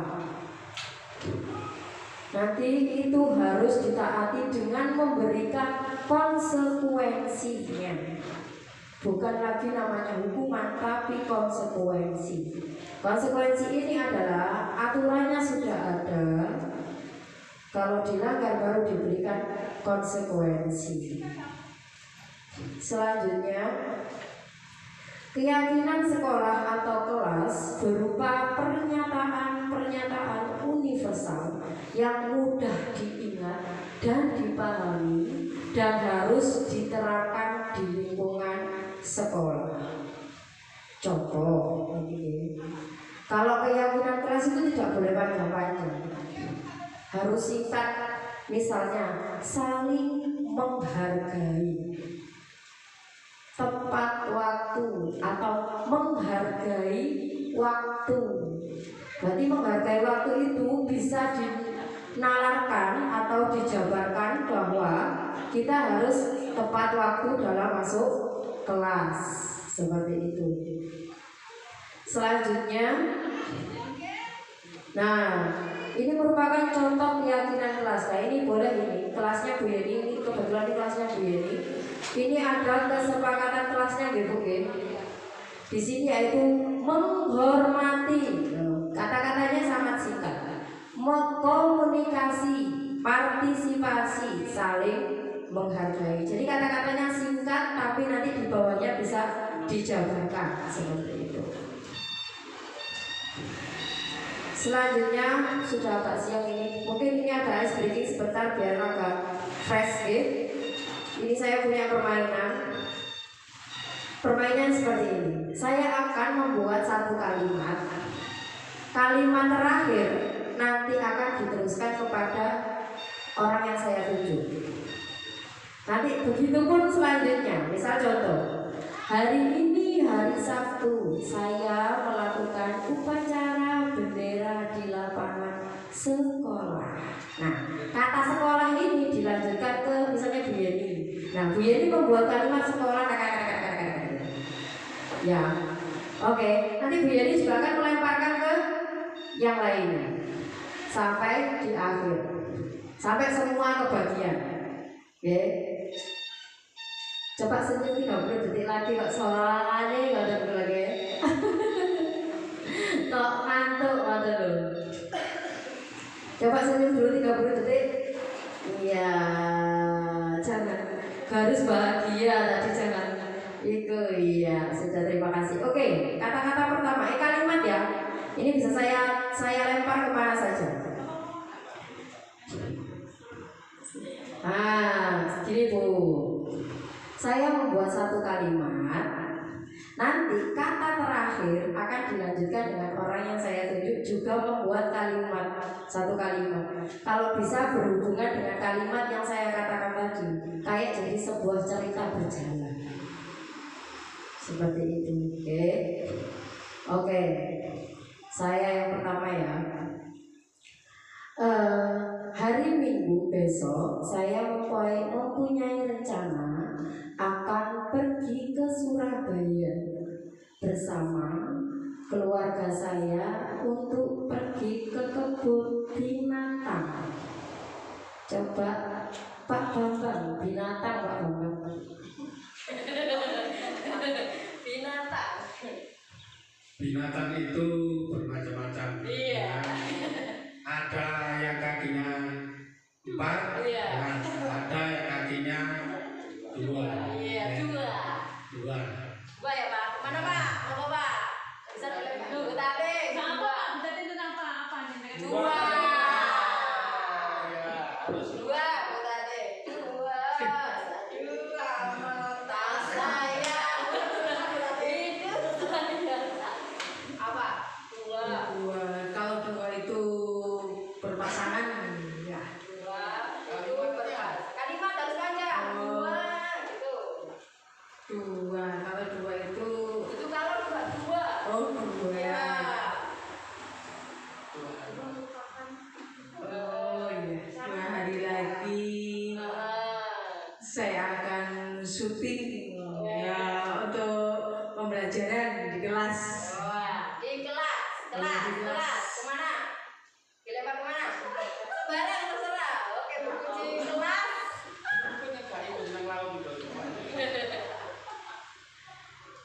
Nanti itu harus ditaati dengan memberikan konsekuensinya. Bukan lagi namanya hukuman, tapi konsekuensi. Konsekuensi ini adalah aturannya sudah ada. Kalau dilanggar baru diberikan konsekuensi. Selanjutnya, keyakinan sekolah atau kelas berupa pernyataan universal yang mudah diingat dan dipahami dan harus diterapkan di lingkungan sekolah. Contoh, kalau keyakinan kelas itu tidak boleh panjang-panjang, harus singkat. Misalnya saling menghargai, tepat waktu atau menghargai waktu. Berarti menghargai waktu itu bisa dinalarkan atau dijabarkan bahwa kita harus tepat waktu dalam masuk kelas. Seperti itu. Selanjutnya, nah ini merupakan contoh keyakinan kelas. Nah ini boleh ini kelasnya Bu Yeni, ini kebetulan ini kelasnya Bu Yeni. Ini ada kesepakatan kelasnya gitu, di sini yaitu menghormati. Kata-katanya sangat singkat. Komunikasi, partisipasi, saling menghargai. Jadi kata-katanya singkat, tapi nanti di bawahnya bisa dijabarkan seperti itu. Selanjutnya sudah agak siang ini. Mungkin ini ada ice breaking sebentar biar agak fresh gitu. Ini saya punya permainan. Permainan seperti ini. Saya akan membuat satu kalimat. Kalimat terakhir nanti akan diteruskan kepada orang yang saya tuju. Nanti begitu pun selanjutnya. Misal contoh, hari ini hari Sabtu saya melakukan upacara bendera di lapangan sekolah. Nah, kata sekolah ini dilanjutkan ke misalnya Bu Yeni. Nah, Bu Yeni membuat kalimat sekolah. Ya, oke. Nanti Bu Yeni juga akan melemparkan ke yang lainnya sampai di akhir, sampai semua kebagian. Oke. Coba senyum 30 detik lagi kok soalnya nggak ada lagi. Tok ngantuk ada loh. Coba senyum dulu 30 detik. Iya, jangan harus bahagia tadi jangan. Itu iya, sudah terima kasih. Oke, kata-kata pertama, kalimat ya. Ini bisa saya lempar kemana saja. Nah, gini Bu. Saya membuat satu kalimat. Nanti kata terakhir akan dilanjutkan dengan orang yang saya tunjuk juga membuat kalimat, satu kalimat. Kalau bisa berhubungan dengan kalimat yang saya katakan tadi, kayak jadi sebuah cerita berjalan. Seperti itu, oke. Saya yang pertama ya. Hari Minggu besok saya mempunyai rencana akan pergi ke Surabaya bersama keluarga saya untuk pergi ke kebun binatang. Coba Pak Bambang, binatang Pak Bambang. Binatang. Binatang itu bermacam-macam. Iya. Ada yang kakinya 4, Iya. ya. Ada yang kakinya 2. Iya, dua. Dua ya Pak. Kemana Pak? Mau Pak? Bisa dulu tadi. Apa? Berarti itu apa nih? Dua. Dua tadi. Dua. Dua mata saya. Itu saya. Apa? Dua. Dua, kalau dua itu berpasangan ya. Dua. Itu berapa? Kalimat harus panjang. Dua. Gitu. Dua, kalau dua itu Itu kalau dua. oh dua Ya. ya. Oh iya, 2 hari lagi saya akan syuting ya untuk pembelajaran di kelas. Di kelas. Kemana? Dilempar kemana? Sembarang terserah. Oke, berkunci kelas.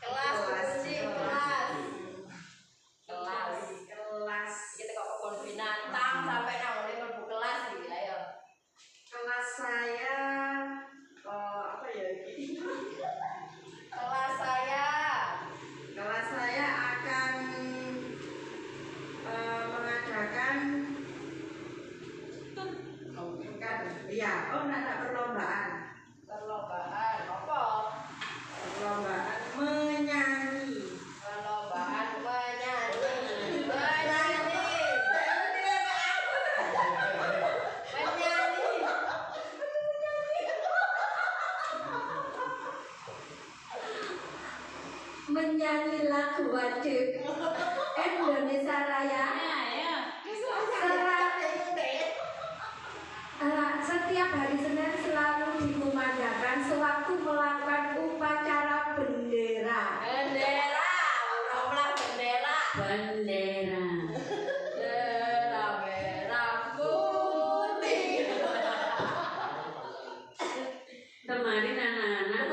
Kelas, berkunci kelas. Kelas. Kita kok kebun binatang sampai nang mlebu kelas iki lah ya. Kelas saya apa ya ini? Kelas saya. Kelas saya akan mengadakan ada perlombaan Perlombaan apa? perlombaan menyanyi. Perlombaan menyanyi. Menyanyi. Menyanyi lagu wajib Indonesia Raya. Setiap hari Senin selalu dikumandangkan sewaktu melakukan upacara bendera. Bendera. Ulah bendera. Bendera. Bendera merah putih. Kemarin anak-anak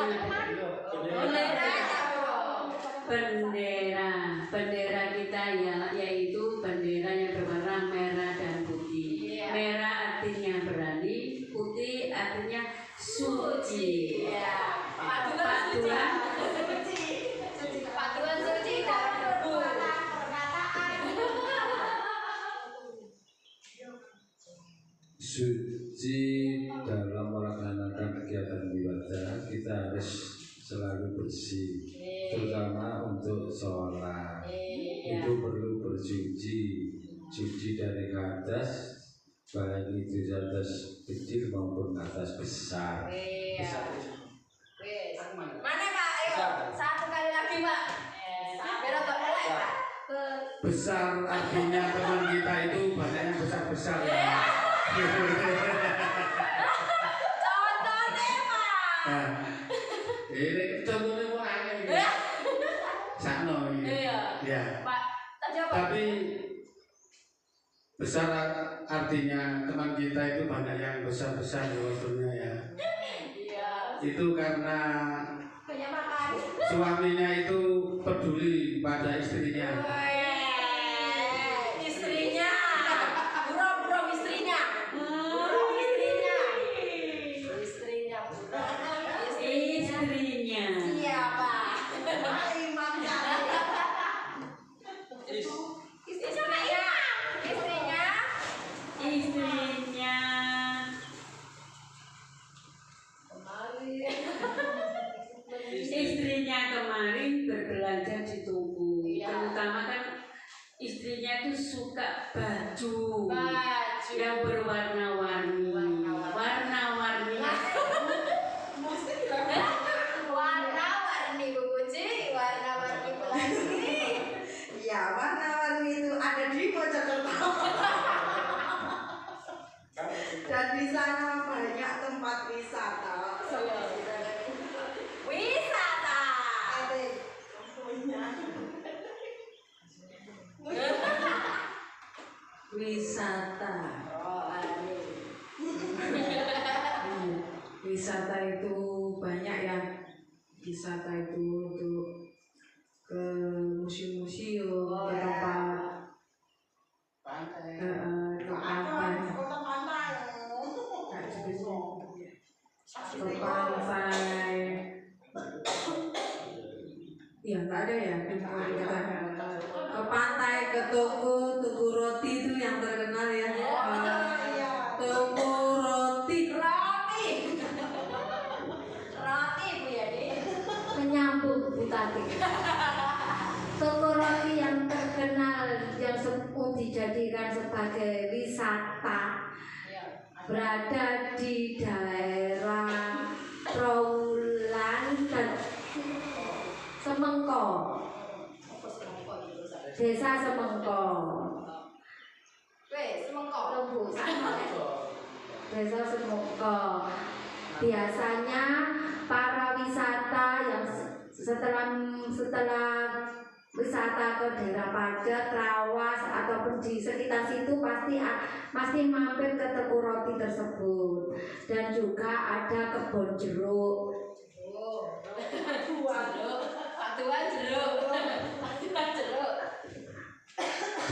bendera kita ya, yaitu bendera yang berwarna merah dan putih. Iya. Merah artinya berani, putih artinya suci. Iya. Pak Paduan Tuhan. suci. Paduan suci dalam debu. Suci dalam melaksanakan kegiatan ibadah kita harus selalu bersih, terutama untuk sholat. Itu perlu bersuci, suci dari ke atas, baik itu di atas kecil maupun atas besar. Iya. Wes. Mana Pak? Ayo. Satu kali lagi Pak. Biar apa elek Pak? Besar artinya teman kita itu banyak yang besar-besar. Contohnya Pak. Nah, ini contohnya mau aneh gitu. Sakno ini. Iya. Ya. Pak, tadi apa? Tapi besar artinya teman kita itu banyak yang besar-besar maksudnya ya. Iya. Itu karena Banyak makan. suaminya itu peduli pada istrinya. Istrinya. Burung istrinya. Burung istrinya. Istrinya burung. Istrinya. Siapa? Istrinya. Istrinya. Istrinya. Istrinya kemarin berbelanja di toko. Iya. Terutama kan istrinya itu suka baju Baju. yang berwarna-warni. Warna-warni. Warna-warni Bu Puji, warna-warni pelangi. Ya, warna-warni itu ada di Mojokerto. Dan di sana banyak tempat wisata. Wisata. Ada contohnya. wisata. Wisata itu banyak ya. Wisata itu untuk ke museum-museum, ke tempat ke pantai. Ya nggak ada ya ke pantai, ke toko roti itu yang terkenal ya. Toko roti Bu ya nih. Menyambung Bu Tati. Toko roti yang terkenal yang dijadikan sebagai wisata berada di daerah Trawulan dan Semengko, Desa Semengko. Desa Semengko. Biasanya para wisata yang setelah wisata ke daerah Pajet, Trawas ataupun di sekitar situ pasti mampir ke toko roti tersebut. Dan juga ada kebun jeruk.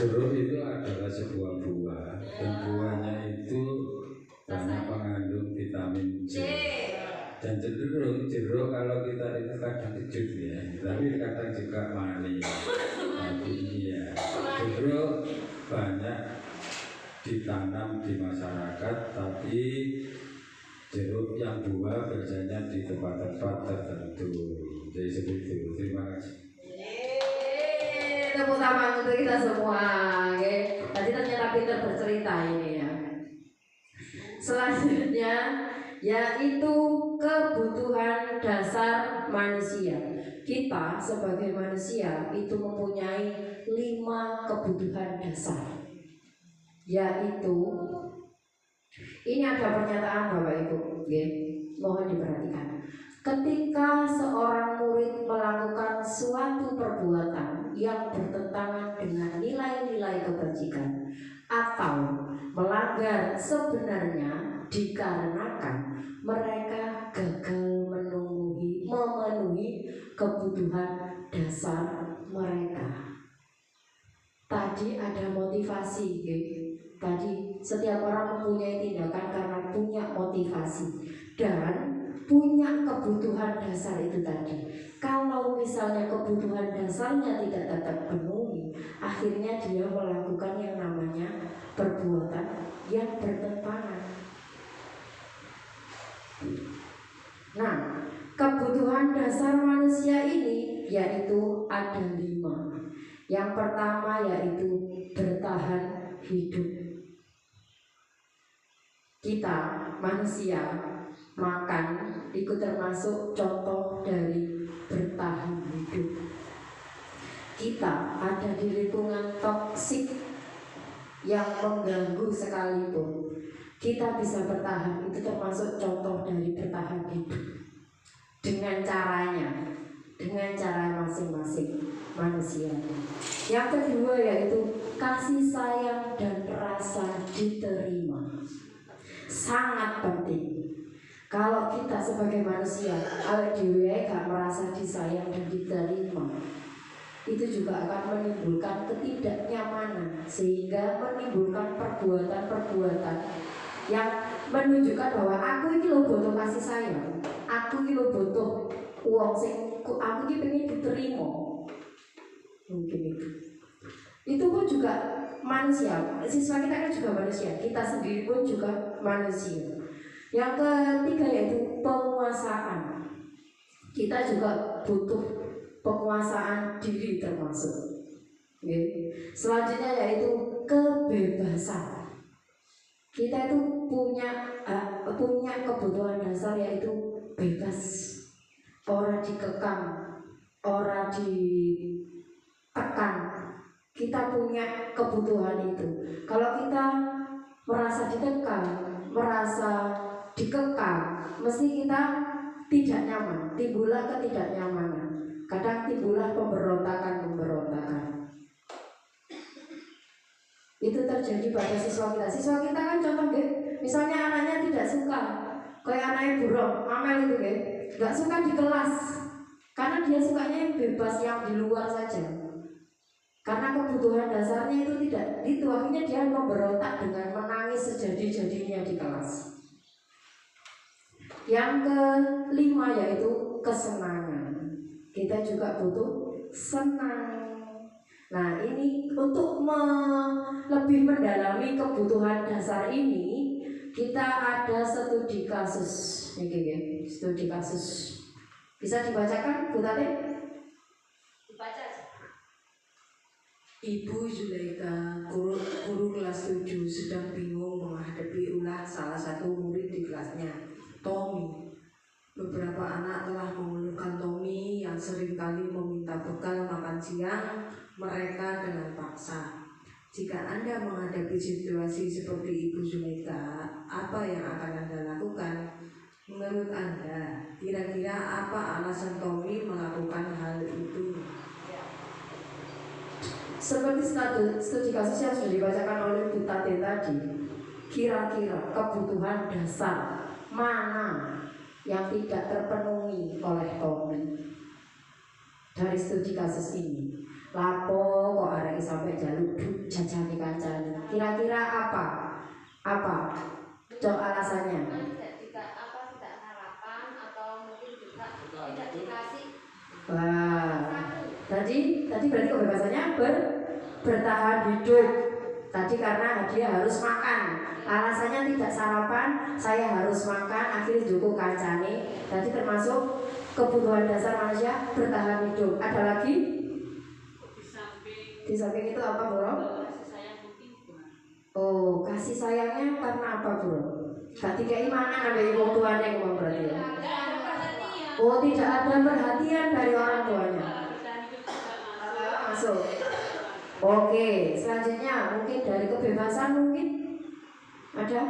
Jeruk itu adalah sebuah buah, dan buahnya itu banyak mengandung vitamin C. Dan cenderung jeruk kalau kita itu kadang kecut ya, tapi kadang juga manis. Tapi iya, jeruk banyak ditanam di masyarakat, tapi jeruk yang buah biasanya di tempat-tempat tertentu. Jadi seperti itu. Terima kasih. Tepuk tangan untuk kita semua. Oke. Tadi ternyata Peter bercerita ini ya. Selanjutnya yaitu kebutuhan dasar manusia. Kita sebagai manusia itu mempunyai 5 kebutuhan dasar. Yaitu ini ada pernyataan Bapak Ibu, oke. Mohon diperhatikan. Ketika seorang murid melakukan suatu perbuatan yang bertentangan dengan nilai-nilai kebajikan atau melanggar sebenarnya dikarenakan mereka gagal memenuhi kebutuhan dasar mereka. Tadi ada motivasi, tadi setiap orang mempunyai tindakan karena punya motivasi dan punya kebutuhan dasar itu tadi. Kalau misalnya kebutuhan dasarnya tidak terpenuhi, akhirnya dia melakukan yang namanya perbuatan yang bertentangan. Nah, kebutuhan dasar manusia ini yaitu ada 5. Yang pertama yaitu bertahan hidup. Kita manusia makan itu termasuk contoh dari bertahan hidup. Kita ada di lingkungan toksik yang mengganggu sekalipun, kita bisa bertahan, itu termasuk contoh dari bertahan hidup. Dengan caranya, dengan cara masing-masing manusia. Yang kedua yaitu kasih sayang dan rasa diterima. Sangat penting. Kalau kita sebagai manusia, awake dhewe gak merasa disayang dan diterima, itu juga akan menimbulkan ketidaknyamanan, sehingga menimbulkan perbuatan-perbuatan yang menunjukkan bahwa aku ini lo butuh kasih sayang, aku ini lo butuh uang sing, aku ini pengen diterima. Mungkin itu pun juga manusia. Siswa kita kan juga manusia, kita sendiri pun juga manusia. Yang ketiga yaitu penguasaan. Kita juga butuh penguasaan diri termasuk. Selanjutnya yaitu kebebasan. Kita itu punya kebutuhan dasar yaitu bebas. Ora dikekang, ora ditekan. Kita punya kebutuhan itu. Kalau kita merasa ditekan, merasa dikekang, mesti kita tidak nyaman, timbullah ketidaknyamanan. Kadang timbullah pemberontakan. itu terjadi pada siswa kita. Siswa kita kan contoh misalnya anaknya tidak suka, kayak anaknya burung, Amel itu nggak suka di kelas, karena dia sukanya yang bebas, yang di luar saja. Karena kebutuhan dasarnya itu tidak itu, akhirnya dia memberontak dengan menangis sejadi-jadinya di kelas. Yang kelima yaitu kesenangan. Kita juga butuh senang. Nah, ini untuk lebih mendalami kebutuhan dasar ini, kita ada studi kasus. Studi kasus. Bisa dibacakan, Bu Tati? Dibaca. Ibu Zulaika, guru kelas 7, sedang bingung menghadapi ulah salah satu murid di kelasnya, Tommy. Beberapa anak telah mengeluhkan Tommy yang seringkali meminta bekal makan siang mereka dengan paksa. Jika Anda menghadapi situasi seperti Ibu Zulaika, apa yang akan Anda lakukan? Menurut Anda, kira-kira apa alasan Tommy melakukan hal itu? Seperti studi kasus yang sudah dibacakan oleh Bu Tati tadi, kira-kira kebutuhan dasar mana yang tidak terpenuhi oleh Tommy dari studi kasus ini? Lapo kok arek sampai jaluk jajani kancane. Kira-kira apa? Coba alasannya. Tidak harapan atau mungkin juga tidak dikasih. Wah, tadi berarti kebebasannya bertahan hidup. Tadi karena dia harus makan. Alasannya tidak sarapan, saya harus makan, akhirnya cukup kancane. Tadi termasuk kebutuhan dasar manusia bertahan hidup. Ada lagi? Di samping itu apa, Bro? Oh, kasih sayangnya karena apa, Bro? Gak dikai mana sampai ibu tuanya ngomong berarti ya? Oh, tidak ada perhatian dari orang tuanya. Masuk. Oke, selanjutnya mungkin dari kebebasan mungkin ada?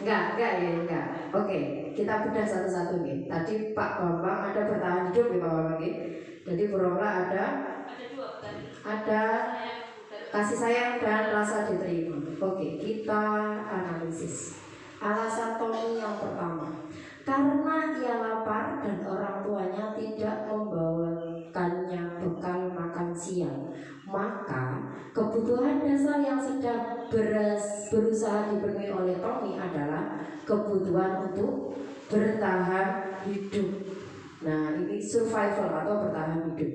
Enggak. Oke, kita bedah satu-satu nih. Tadi Pak Bambang ada bertahan hidup ya Pak Bambang nih. Jadi Bu Romla ada kasih sayang dan rasa diterima. Oke, kita analisis. Alasan Tommy yang pertama, karena ia lapar dan orang tuanya tidak membawakannya bekal makan siang, maka kebutuhan dasar yang sedang berusaha dipenuhi oleh Tommy adalah kebutuhan untuk bertahan hidup. Nah, ini survival atau bertahan hidup.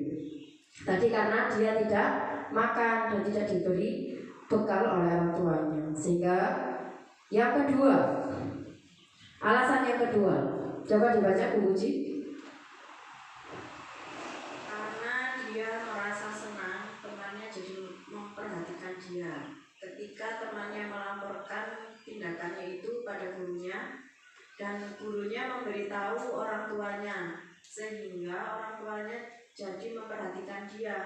Tadi karena dia tidak makan dan tidak diberi bekal oleh orang tuanya, sehingga yang kedua, alasan yang kedua, coba dibaca Bu Uji. Karena dia merasa senang temannya jadi memperhatikan dia. Ketika temannya melaporkan tindakannya itu pada gurunya dan gurunya memberitahu orang tuanya, sehingga orang tuanya jadi memperhatikan dia,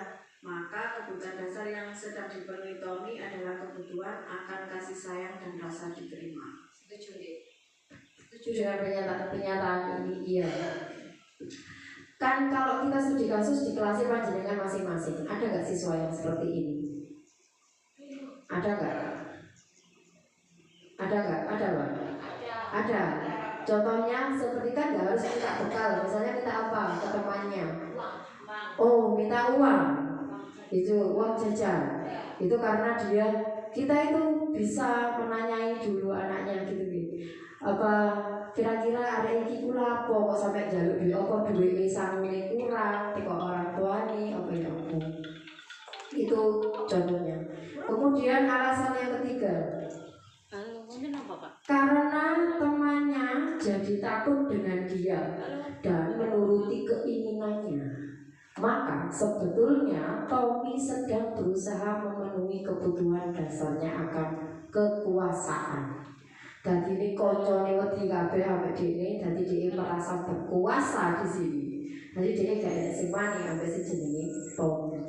maka kebutuhan dasar yang sedang dipenuhi Tommy adalah kebutuhan akan kasih sayang dan rasa diterima. Setuju dengan pernyataan ini? Iya. Kan kalau kita studi kasus di kelasnya panjenengan masing-masing, ada nggak siswa yang seperti ini? Ada nggak? Ada nggak? Ada Pak? Ada. Contohnya seperti kan nggak harus minta bekal, misalnya minta apa ke temannya? Oh, minta uang. Itu uang jajan. Itu karena kita itu bisa menanyai dulu anaknya gitu. Apa kira-kira arek iki ku lapo kok sampai njaluk duit apa duwite sangune kurang kok orang tuane apa ya apa. Itu contohnya. Kemudian alasan yang ketiga. Karena temannya jadi takut dengan dia dan menuruti keinginannya, maka sebetulnya Tommy sedang berusaha memenuhi kebutuhan dasarnya akan kekuasaan. Dan ini koncone wedi kabeh ambek dene, dadi dhek merasa berkuasa di sini. Jadi dhek gak ada sing wani ambek sing jenenge Tommy.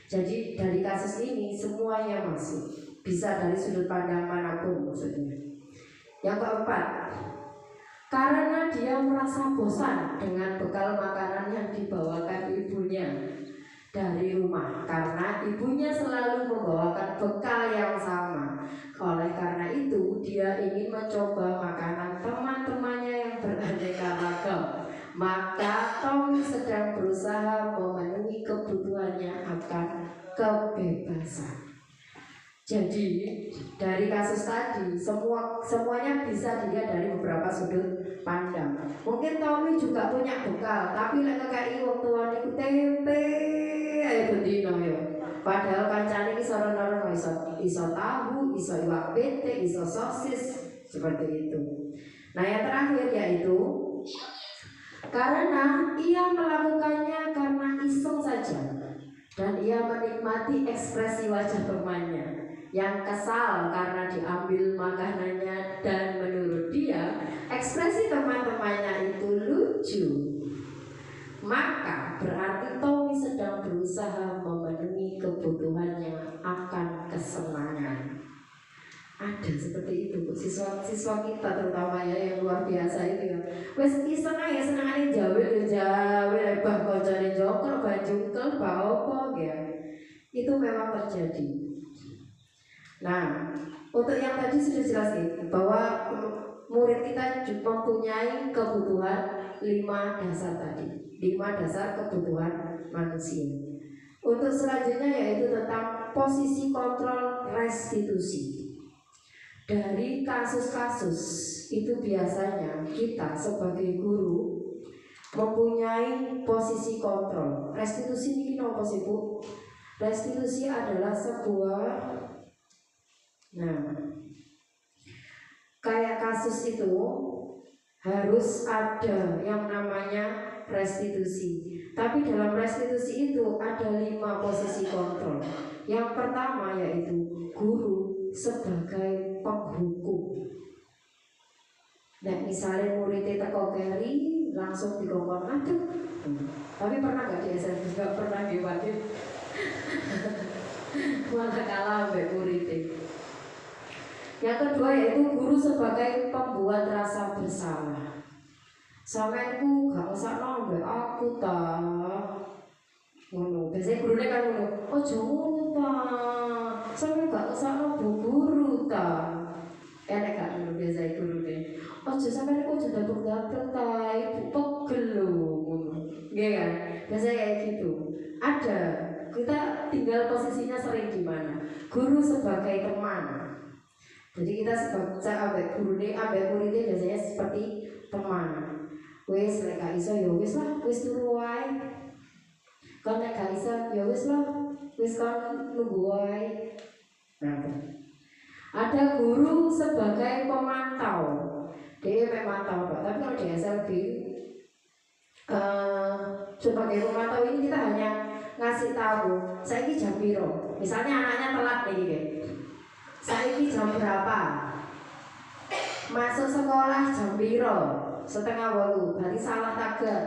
Jadi dari kasus ini semuanya masuk, bisa dari sudut pandang manapun maksudnya. Yang keempat, karena dia merasa bosan dengan bekal makanan yang dibawakan ibunya dari rumah, karena ibu bahwa Tommy sedang berusaha memenuhi kebutuhannya akan kebebasan. Jadi dari kasus tadi semuanya bisa dilihat dari beberapa sudut pandang. Mungkin Tommy juga punya bekal, tapi lek kayak waktu niku tempe ayo bendino yo. Padahal kancane iki sono-sono iso tahu, iso iwak pete, iso sosis seperti itu. Nah, yang terakhir yaitu karena ia melakukannya karena iseng saja dan ia menikmati ekspresi wajah temannya yang kesal karena diambil makanannya, dan menurut dia ekspresi teman-temannya itu lucu, maka berarti Tommy sedang berusaha memenuhi kebutuhannya akan kesenangan. Ada seperti itu siswa kita terutama ya yang luar biasa itu ya. Wes iseng aja senengane jawe bah koncone joker bajungkel baopo ya. Itu memang terjadi. Nah, untuk yang tadi sudah jelas nih bahwa murid kita juga mempunyai kebutuhan 5 dasar tadi, 5 dasar kebutuhan manusia. Untuk selanjutnya yaitu tentang posisi kontrol restitusi. Dari kasus-kasus itu biasanya kita sebagai guru mempunyai posisi kontrol. Restitusi ini apa sih Bu? Restitusi adalah sebuah kayak kasus itu harus ada yang namanya restitusi. Tapi dalam restitusi itu ada 5 posisi kontrol. Yang pertama yaitu guru sebagai penghukum. Nah, misalnya muridnya teko keri langsung dikongkon aduh. Tapi pernah gak di SMP? Gak pernah diwajib. Malah kalah mbak muridnya. Yang kedua yaitu guru sebagai pembuat rasa bersalah. Sampeku gak usah nambah aku ta. Ngono, biasanya gurunya kan ngono. Ojo ngono ta. Sampe gak usah nambah guru ta. Enak gak ngono biasanya gurunya. Ojo sampe ojo dabuk-dabuk ta, ibu pegel lho ngono. Nggih kan? Biasanya kayak gitu. Ada. Kita tinggal posisinya sering di mana. Guru sebagai teman. Jadi kita sebagai guru ini, ambil muridnya biasanya seperti teman. Wes lek gak iso ya wis lah, wis turu wae. Kon lek gak iso ya wis lah, wis kon nunggu wae. Nah, ada guru sebagai pemantau. Dia memantau, Pak. Tapi kalau di SLB sebagai pemantau ini kita hanya ngasih tahu saiki jam piro. Misalnya anaknya telat nih, saiki jam berapa? Masuk sekolah jam piro? 7:30. Berarti salah tagak?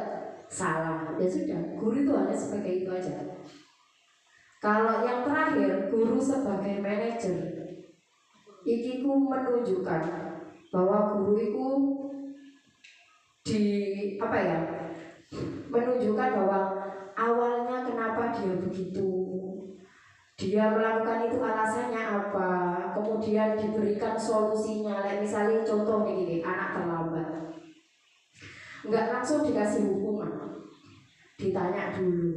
Salah. Ya sudah, guru itu hanya sebagai itu aja. Kalau yang terakhir, guru sebagai manajer, iki ku menunjukkan bahwa guru itu menunjukkan bahwa awalnya kenapa dia begitu, dia melakukan itu alasannya apa, kemudian diberikan solusinya. Misalnya contoh nih, anak terlambat, nggak langsung dikasih hukuman, ditanya dulu,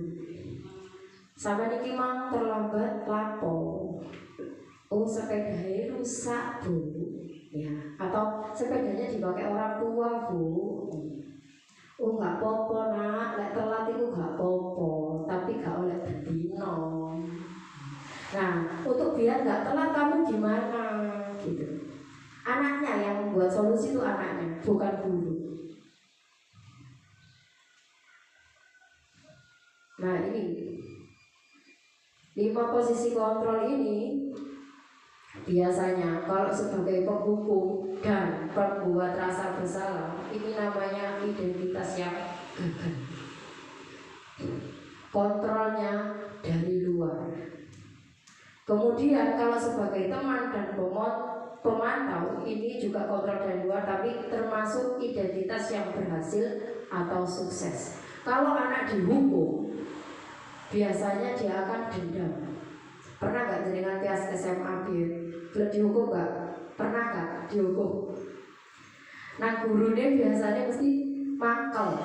sama niki mang terlambat lapo, oh sepedanya rusak Bu, ya, atau sepedanya dipakai orang tua Bu. Oh nggak popo nak, lek telat itu nggak popo, tapi gak oleh berdino. Nah, untuk biar nggak telat kamu gimana gitu. Anaknya yang membuat solusi itu anaknya, bukan guru. Nah ini 5 posisi kontrol ini biasanya kalau sebagai penghukum dan pembuat rasa bersalah, ini namanya identitas yang gagal. Kontrolnya dari luar. Kemudian kalau sebagai teman dan pemantau, ini juga kontrol dari luar, tapi termasuk identitas yang berhasil atau sukses. Kalau anak dihukum, biasanya dia akan dendam. Pernah gak jenengan tias SMA belum dihukum gak? Pernah gak dihukum? Nah gurunya biasanya mesti mangkel.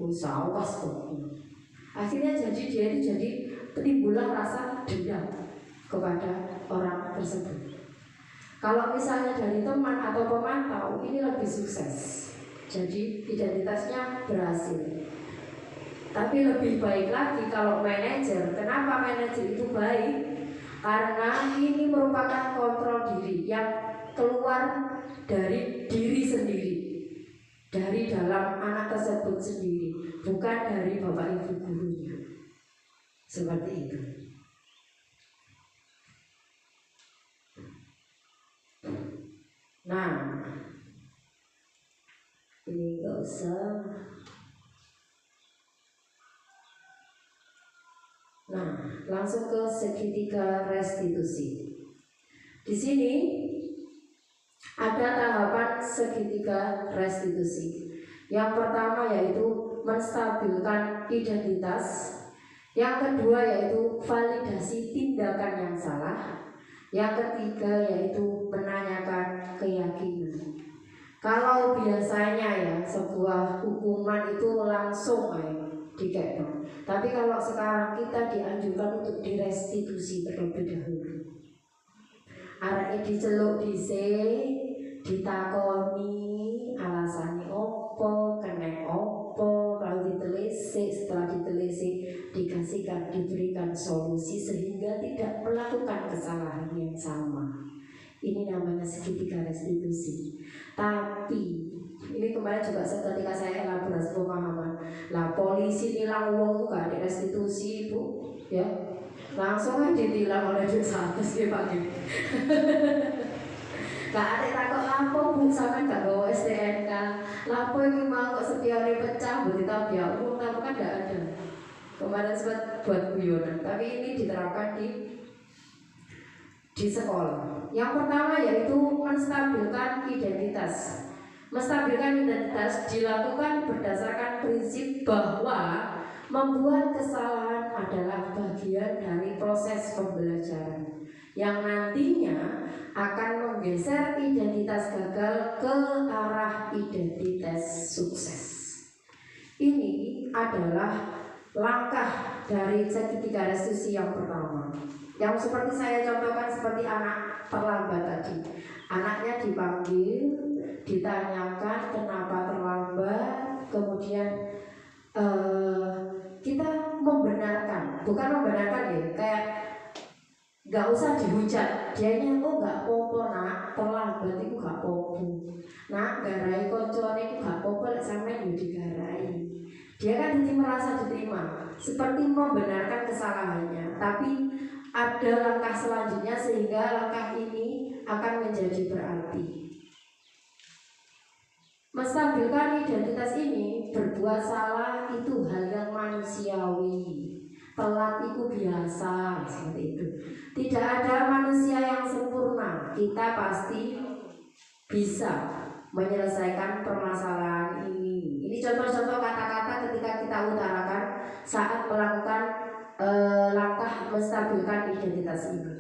sawas kok. Akhirnya jadi dia itu jadi timbullah rasa dendam kepada orang tersebut. Kalau misalnya dari teman atau pemantau ini lebih sukses, jadi identitasnya berhasil. Tapi lebih baik lagi kalau manajer. Kenapa manajer itu baik? Karena ini merupakan kontrol diri yang keluar dari diri sendiri, dari dalam anak tersebut sendiri, bukan dari bapak ibu gurunya. Seperti itu. Nah, ini enggak usah. Nah, langsung ke segitiga restitusi. Di sini ada tahapan segitiga restitusi. Yang pertama yaitu menstabilkan identitas. Yang kedua yaitu validasi tindakan yang salah. Yang ketiga yaitu menanyakan keyakinan. Kalau biasanya ya sebuah hukuman itu langsung dikekno. Tapi kalau sekarang kita dianjurkan untuk direstitusi terlebih dahulu. Arek diceluk dhisik, ditakoni alasannya opo, kena opo, lalu ditelisik, setelah ditelisik diberikan solusi sehingga tidak melakukan kesalahan yang sama. Ini namanya segitiga restitusi. Tapi ini kemarin juga ketika saya elaborasi pemahaman, lah polisi nilang uang itu gak ada restitusi bu, ya langsung aja ditilang oleh desa atas ya pak. Gak ada takut lapo bu, sampai gak bawa STNK, lapo ini mau kok setiapnya pecah bu, kita biar uang, tapi kan gak ada. Kemarin sempat buat guyonan, tapi ini diterapkan di sekolah. Yang pertama yaitu menstabilkan identitas. Menstabilkan identitas dilakukan berdasarkan prinsip bahwa membuat kesalahan adalah bagian dari proses pembelajaran yang nantinya akan menggeser identitas gagal ke arah identitas sukses. Ini adalah langkah dari segitiga restitusi yang pertama, yang seperti saya contohkan seperti anak terlambat tadi. Anaknya dipanggil, ditanyakan kenapa terlambat, kemudian kita membenarkan, bukan membenarkan ya, kayak nggak usah dihujat. Dianya kok nggak popo nak, terlambat itu nggak popo. Nak garai koncone itu nggak popo, lek sampean yo digarai. Dia kan jadi merasa diterima, seperti membenarkan kesalahannya. Tapi ada langkah selanjutnya sehingga langkah ini akan menjadi berarti. Menstabilkan identitas ini, berbuat salah itu hal yang manusiawi. Telat itu biasa, seperti itu. Tidak ada manusia yang sempurna. Kita pasti bisa menyelesaikan permasalahan ini. Ini contoh-contoh kata-kata ketika kita utarakan saat melakukan langkah menstabilkan identitas ini.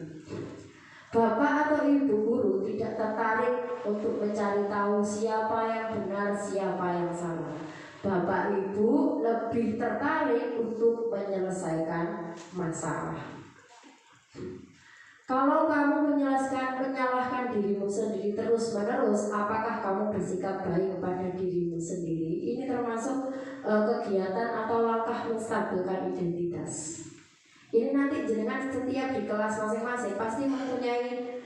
Bapak atau ibu guru tidak tertarik untuk mencari tahu siapa yang benar, siapa yang salah. Bapak ibu lebih tertarik untuk menyelesaikan masalah. Kalau kamu menyalahkan dirimu sendiri terus-menerus, apakah kamu bersikap baik kepada dirimu sendiri? Ini termasuk kegiatan atau langkah menstabilkan identitas. Ini nanti jenengan setiap di kelas masing-masing pasti mempunyai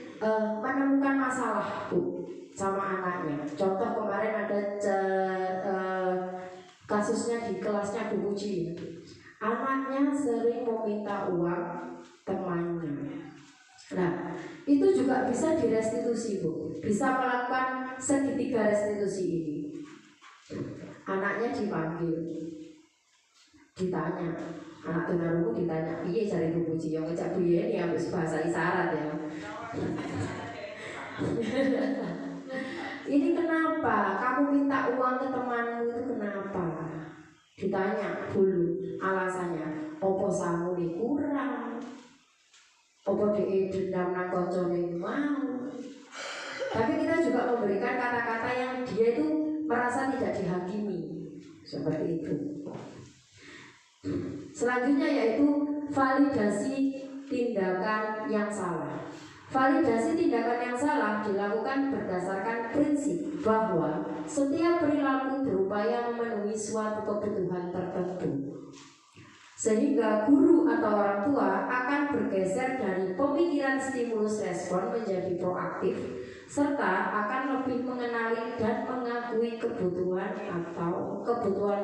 menemukan masalah bu sama anaknya. Contoh kemarin ada kasusnya di kelasnya Bu Puji. Anaknya sering meminta uang temannya. Nah, itu juga bisa direstitusi bu, bisa melakukan segitiga restitusi ini. Anaknya dipanggil, ditanya, anak tunarungu ditanya, iya cari Bu Puji yang ngejak Bu ini habis bahasa isyarat ya. Ini kenapa? Kamu minta uang ke temanmu itu kenapa? Ditanya dulu alasannya. Opo sangu kurang? Opo dendam nang koncone mau. Tapi kita juga memberikan kata-kata yang dia itu merasa tidak dihakimi. seperti itu. Selanjutnya yaitu validasi tindakan yang salah. Validasi tindakan yang salah dilakukan berdasarkan prinsip bahwa setiap perilaku berupaya memenuhi suatu kebutuhan tertentu. Sehingga guru atau orang tua akan bergeser dari pemikiran stimulus respon menjadi proaktif, serta akan lebih mengenali dan mengakui kebutuhan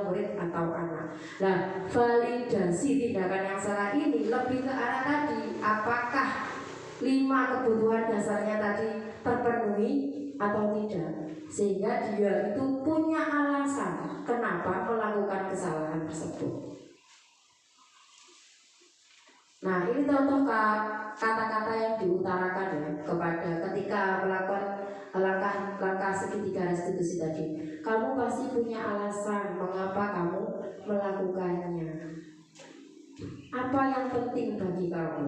murid atau anak. Nah, validasi tindakan yang salah ini lebih ke arah tadi, apakah 5 kebutuhan dasarnya tadi terpenuhi atau tidak, sehingga dia itu punya alasan kenapa melakukan kesalahan tersebut. Nah, ini contoh kata-kata yang diutarakan ya kepada ketika melakukan langkah segitiga restitusi tadi. Kamu pasti punya alasan mengapa kamu melakukannya. Apa yang penting bagi kamu?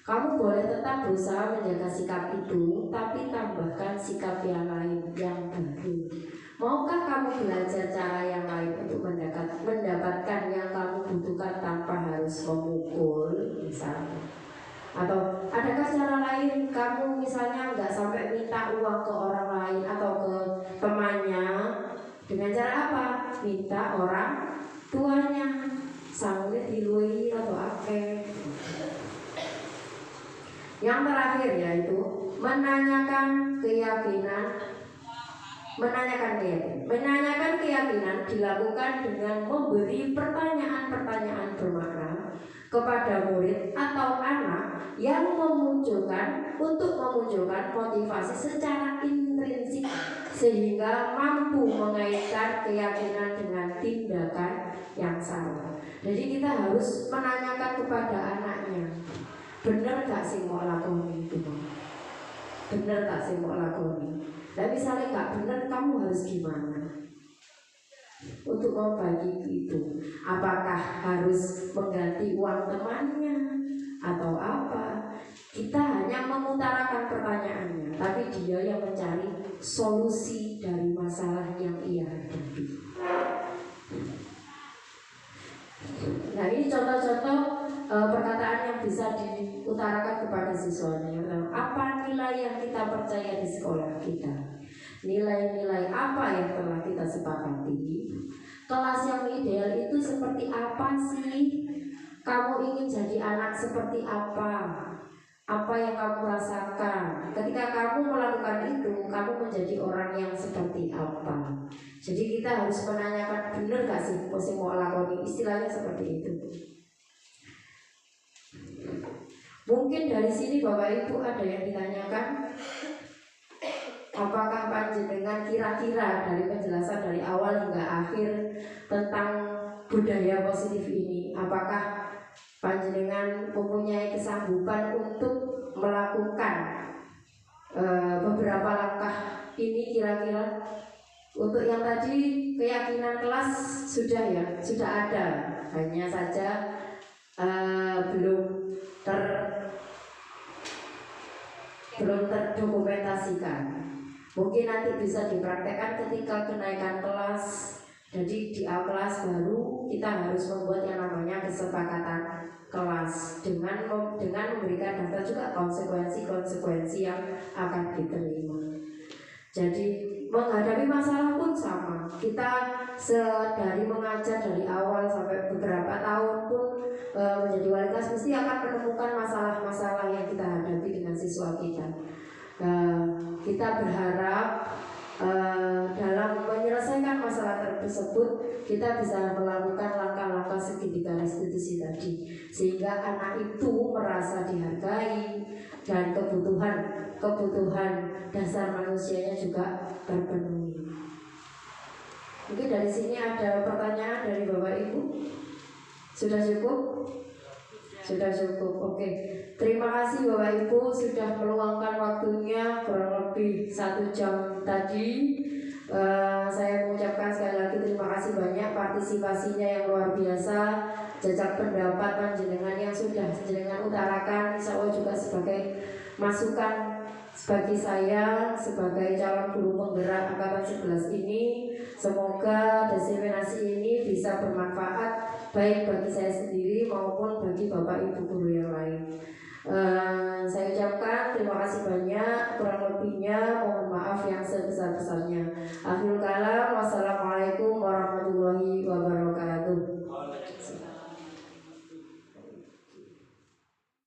Kamu boleh tetap berusaha menjaga sikap itu, tapi tambahkan sikap yang lain yang baru. Maukah kamu belajar cara yang lain untuk mendapatkan yang kamu butuhkan tanpa harus memukul, misalnya? Atau adakah cara lain kamu misalnya nggak sampai minta uang ke orang lain atau ke temannya? Dengan cara apa? Minta orang tuanya, sanggup dilui atau apa? Yang terakhir yaitu menanyakan keyakinan. Menanyakan keyakinan dilakukan dengan memberi pertanyaan-pertanyaan bermakna kepada murid atau anak yang memunculkan motivasi secara intrinsik sehingga mampu mengaitkan keyakinan dengan tindakan yang salah. Jadi kita harus menanyakan kepada anaknya, benar gak sih mau lakoni itu? Benar gak sih mau lakoni? Dan misalnya gak benar, kamu harus gimana untuk membagi itu? Apakah harus mengganti uang temannya atau apa? Kita hanya mengutarakan pertanyaannya, tapi dia yang mencari solusi dari masalah yang ia hadapi. Nah, ini contoh-contoh perkataan yang bisa diutarakan kepada siswanya. Apa nilai yang kita percaya di sekolah kita? Nilai-nilai apa yang telah kita sepakati? Kelas yang ideal itu seperti apa sih? Kamu ingin jadi anak seperti apa? Apa yang kamu rasakan? Ketika kamu melakukan itu, kamu menjadi orang yang seperti apa? Jadi kita harus menanyakan, benar gak sih posisi mau lakoni? Istilahnya seperti itu. Mungkin dari sini Bapak Ibu ada yang ditanyakan, apakah panjenengan kira-kira dari penjelasan dari awal hingga akhir tentang budaya positif ini, apakah panjenengan mempunyai kesanggupan untuk melakukan beberapa langkah ini kira-kira? Untuk yang tadi keyakinan kelas sudah ada, hanya saja belum terdokumentasikan. Mungkin nanti bisa dipraktekkan ketika kenaikan kelas. Jadi di kelas baru kita harus membuat yang namanya kesepakatan kelas dengan memberikan daftar juga konsekuensi yang akan diterima. Jadi menghadapi masalah pun sama. Kita dari mengajar dari awal sampai beberapa tahun pun menjadi wali kelas mesti akan menemukan masalah-masalah yang kita hadapi dengan siswa kita. Kita berharap dalam menyelesaikan masalah tersebut kita bisa melakukan langkah-langkah segitiga restitusi tadi, sehingga anak itu merasa dihargai dan kebutuhan dasar manusianya juga terpenuhi. Mungkin dari sini ada pertanyaan dari Bapak Ibu. Sudah cukup? Sudah cukup, oke. Terima kasih Bapak Ibu sudah meluangkan waktunya kurang lebih 1 jam tadi. Saya mengucapkan sekali lagi terima kasih banyak partisipasinya yang luar biasa, jajak pendapat panjenengan yang sudah jenengan utarakan, insya Allah juga sebagai masukan bagi saya sebagai calon guru penggerak angkatan 11 ini. Semoga diseminasi ini bisa bermanfaat baik bagi saya sendiri maupun bagi Bapak Ibu guru yang lain. Saya ucapkan terima kasih banyak, kurang lebihnya mohon maaf yang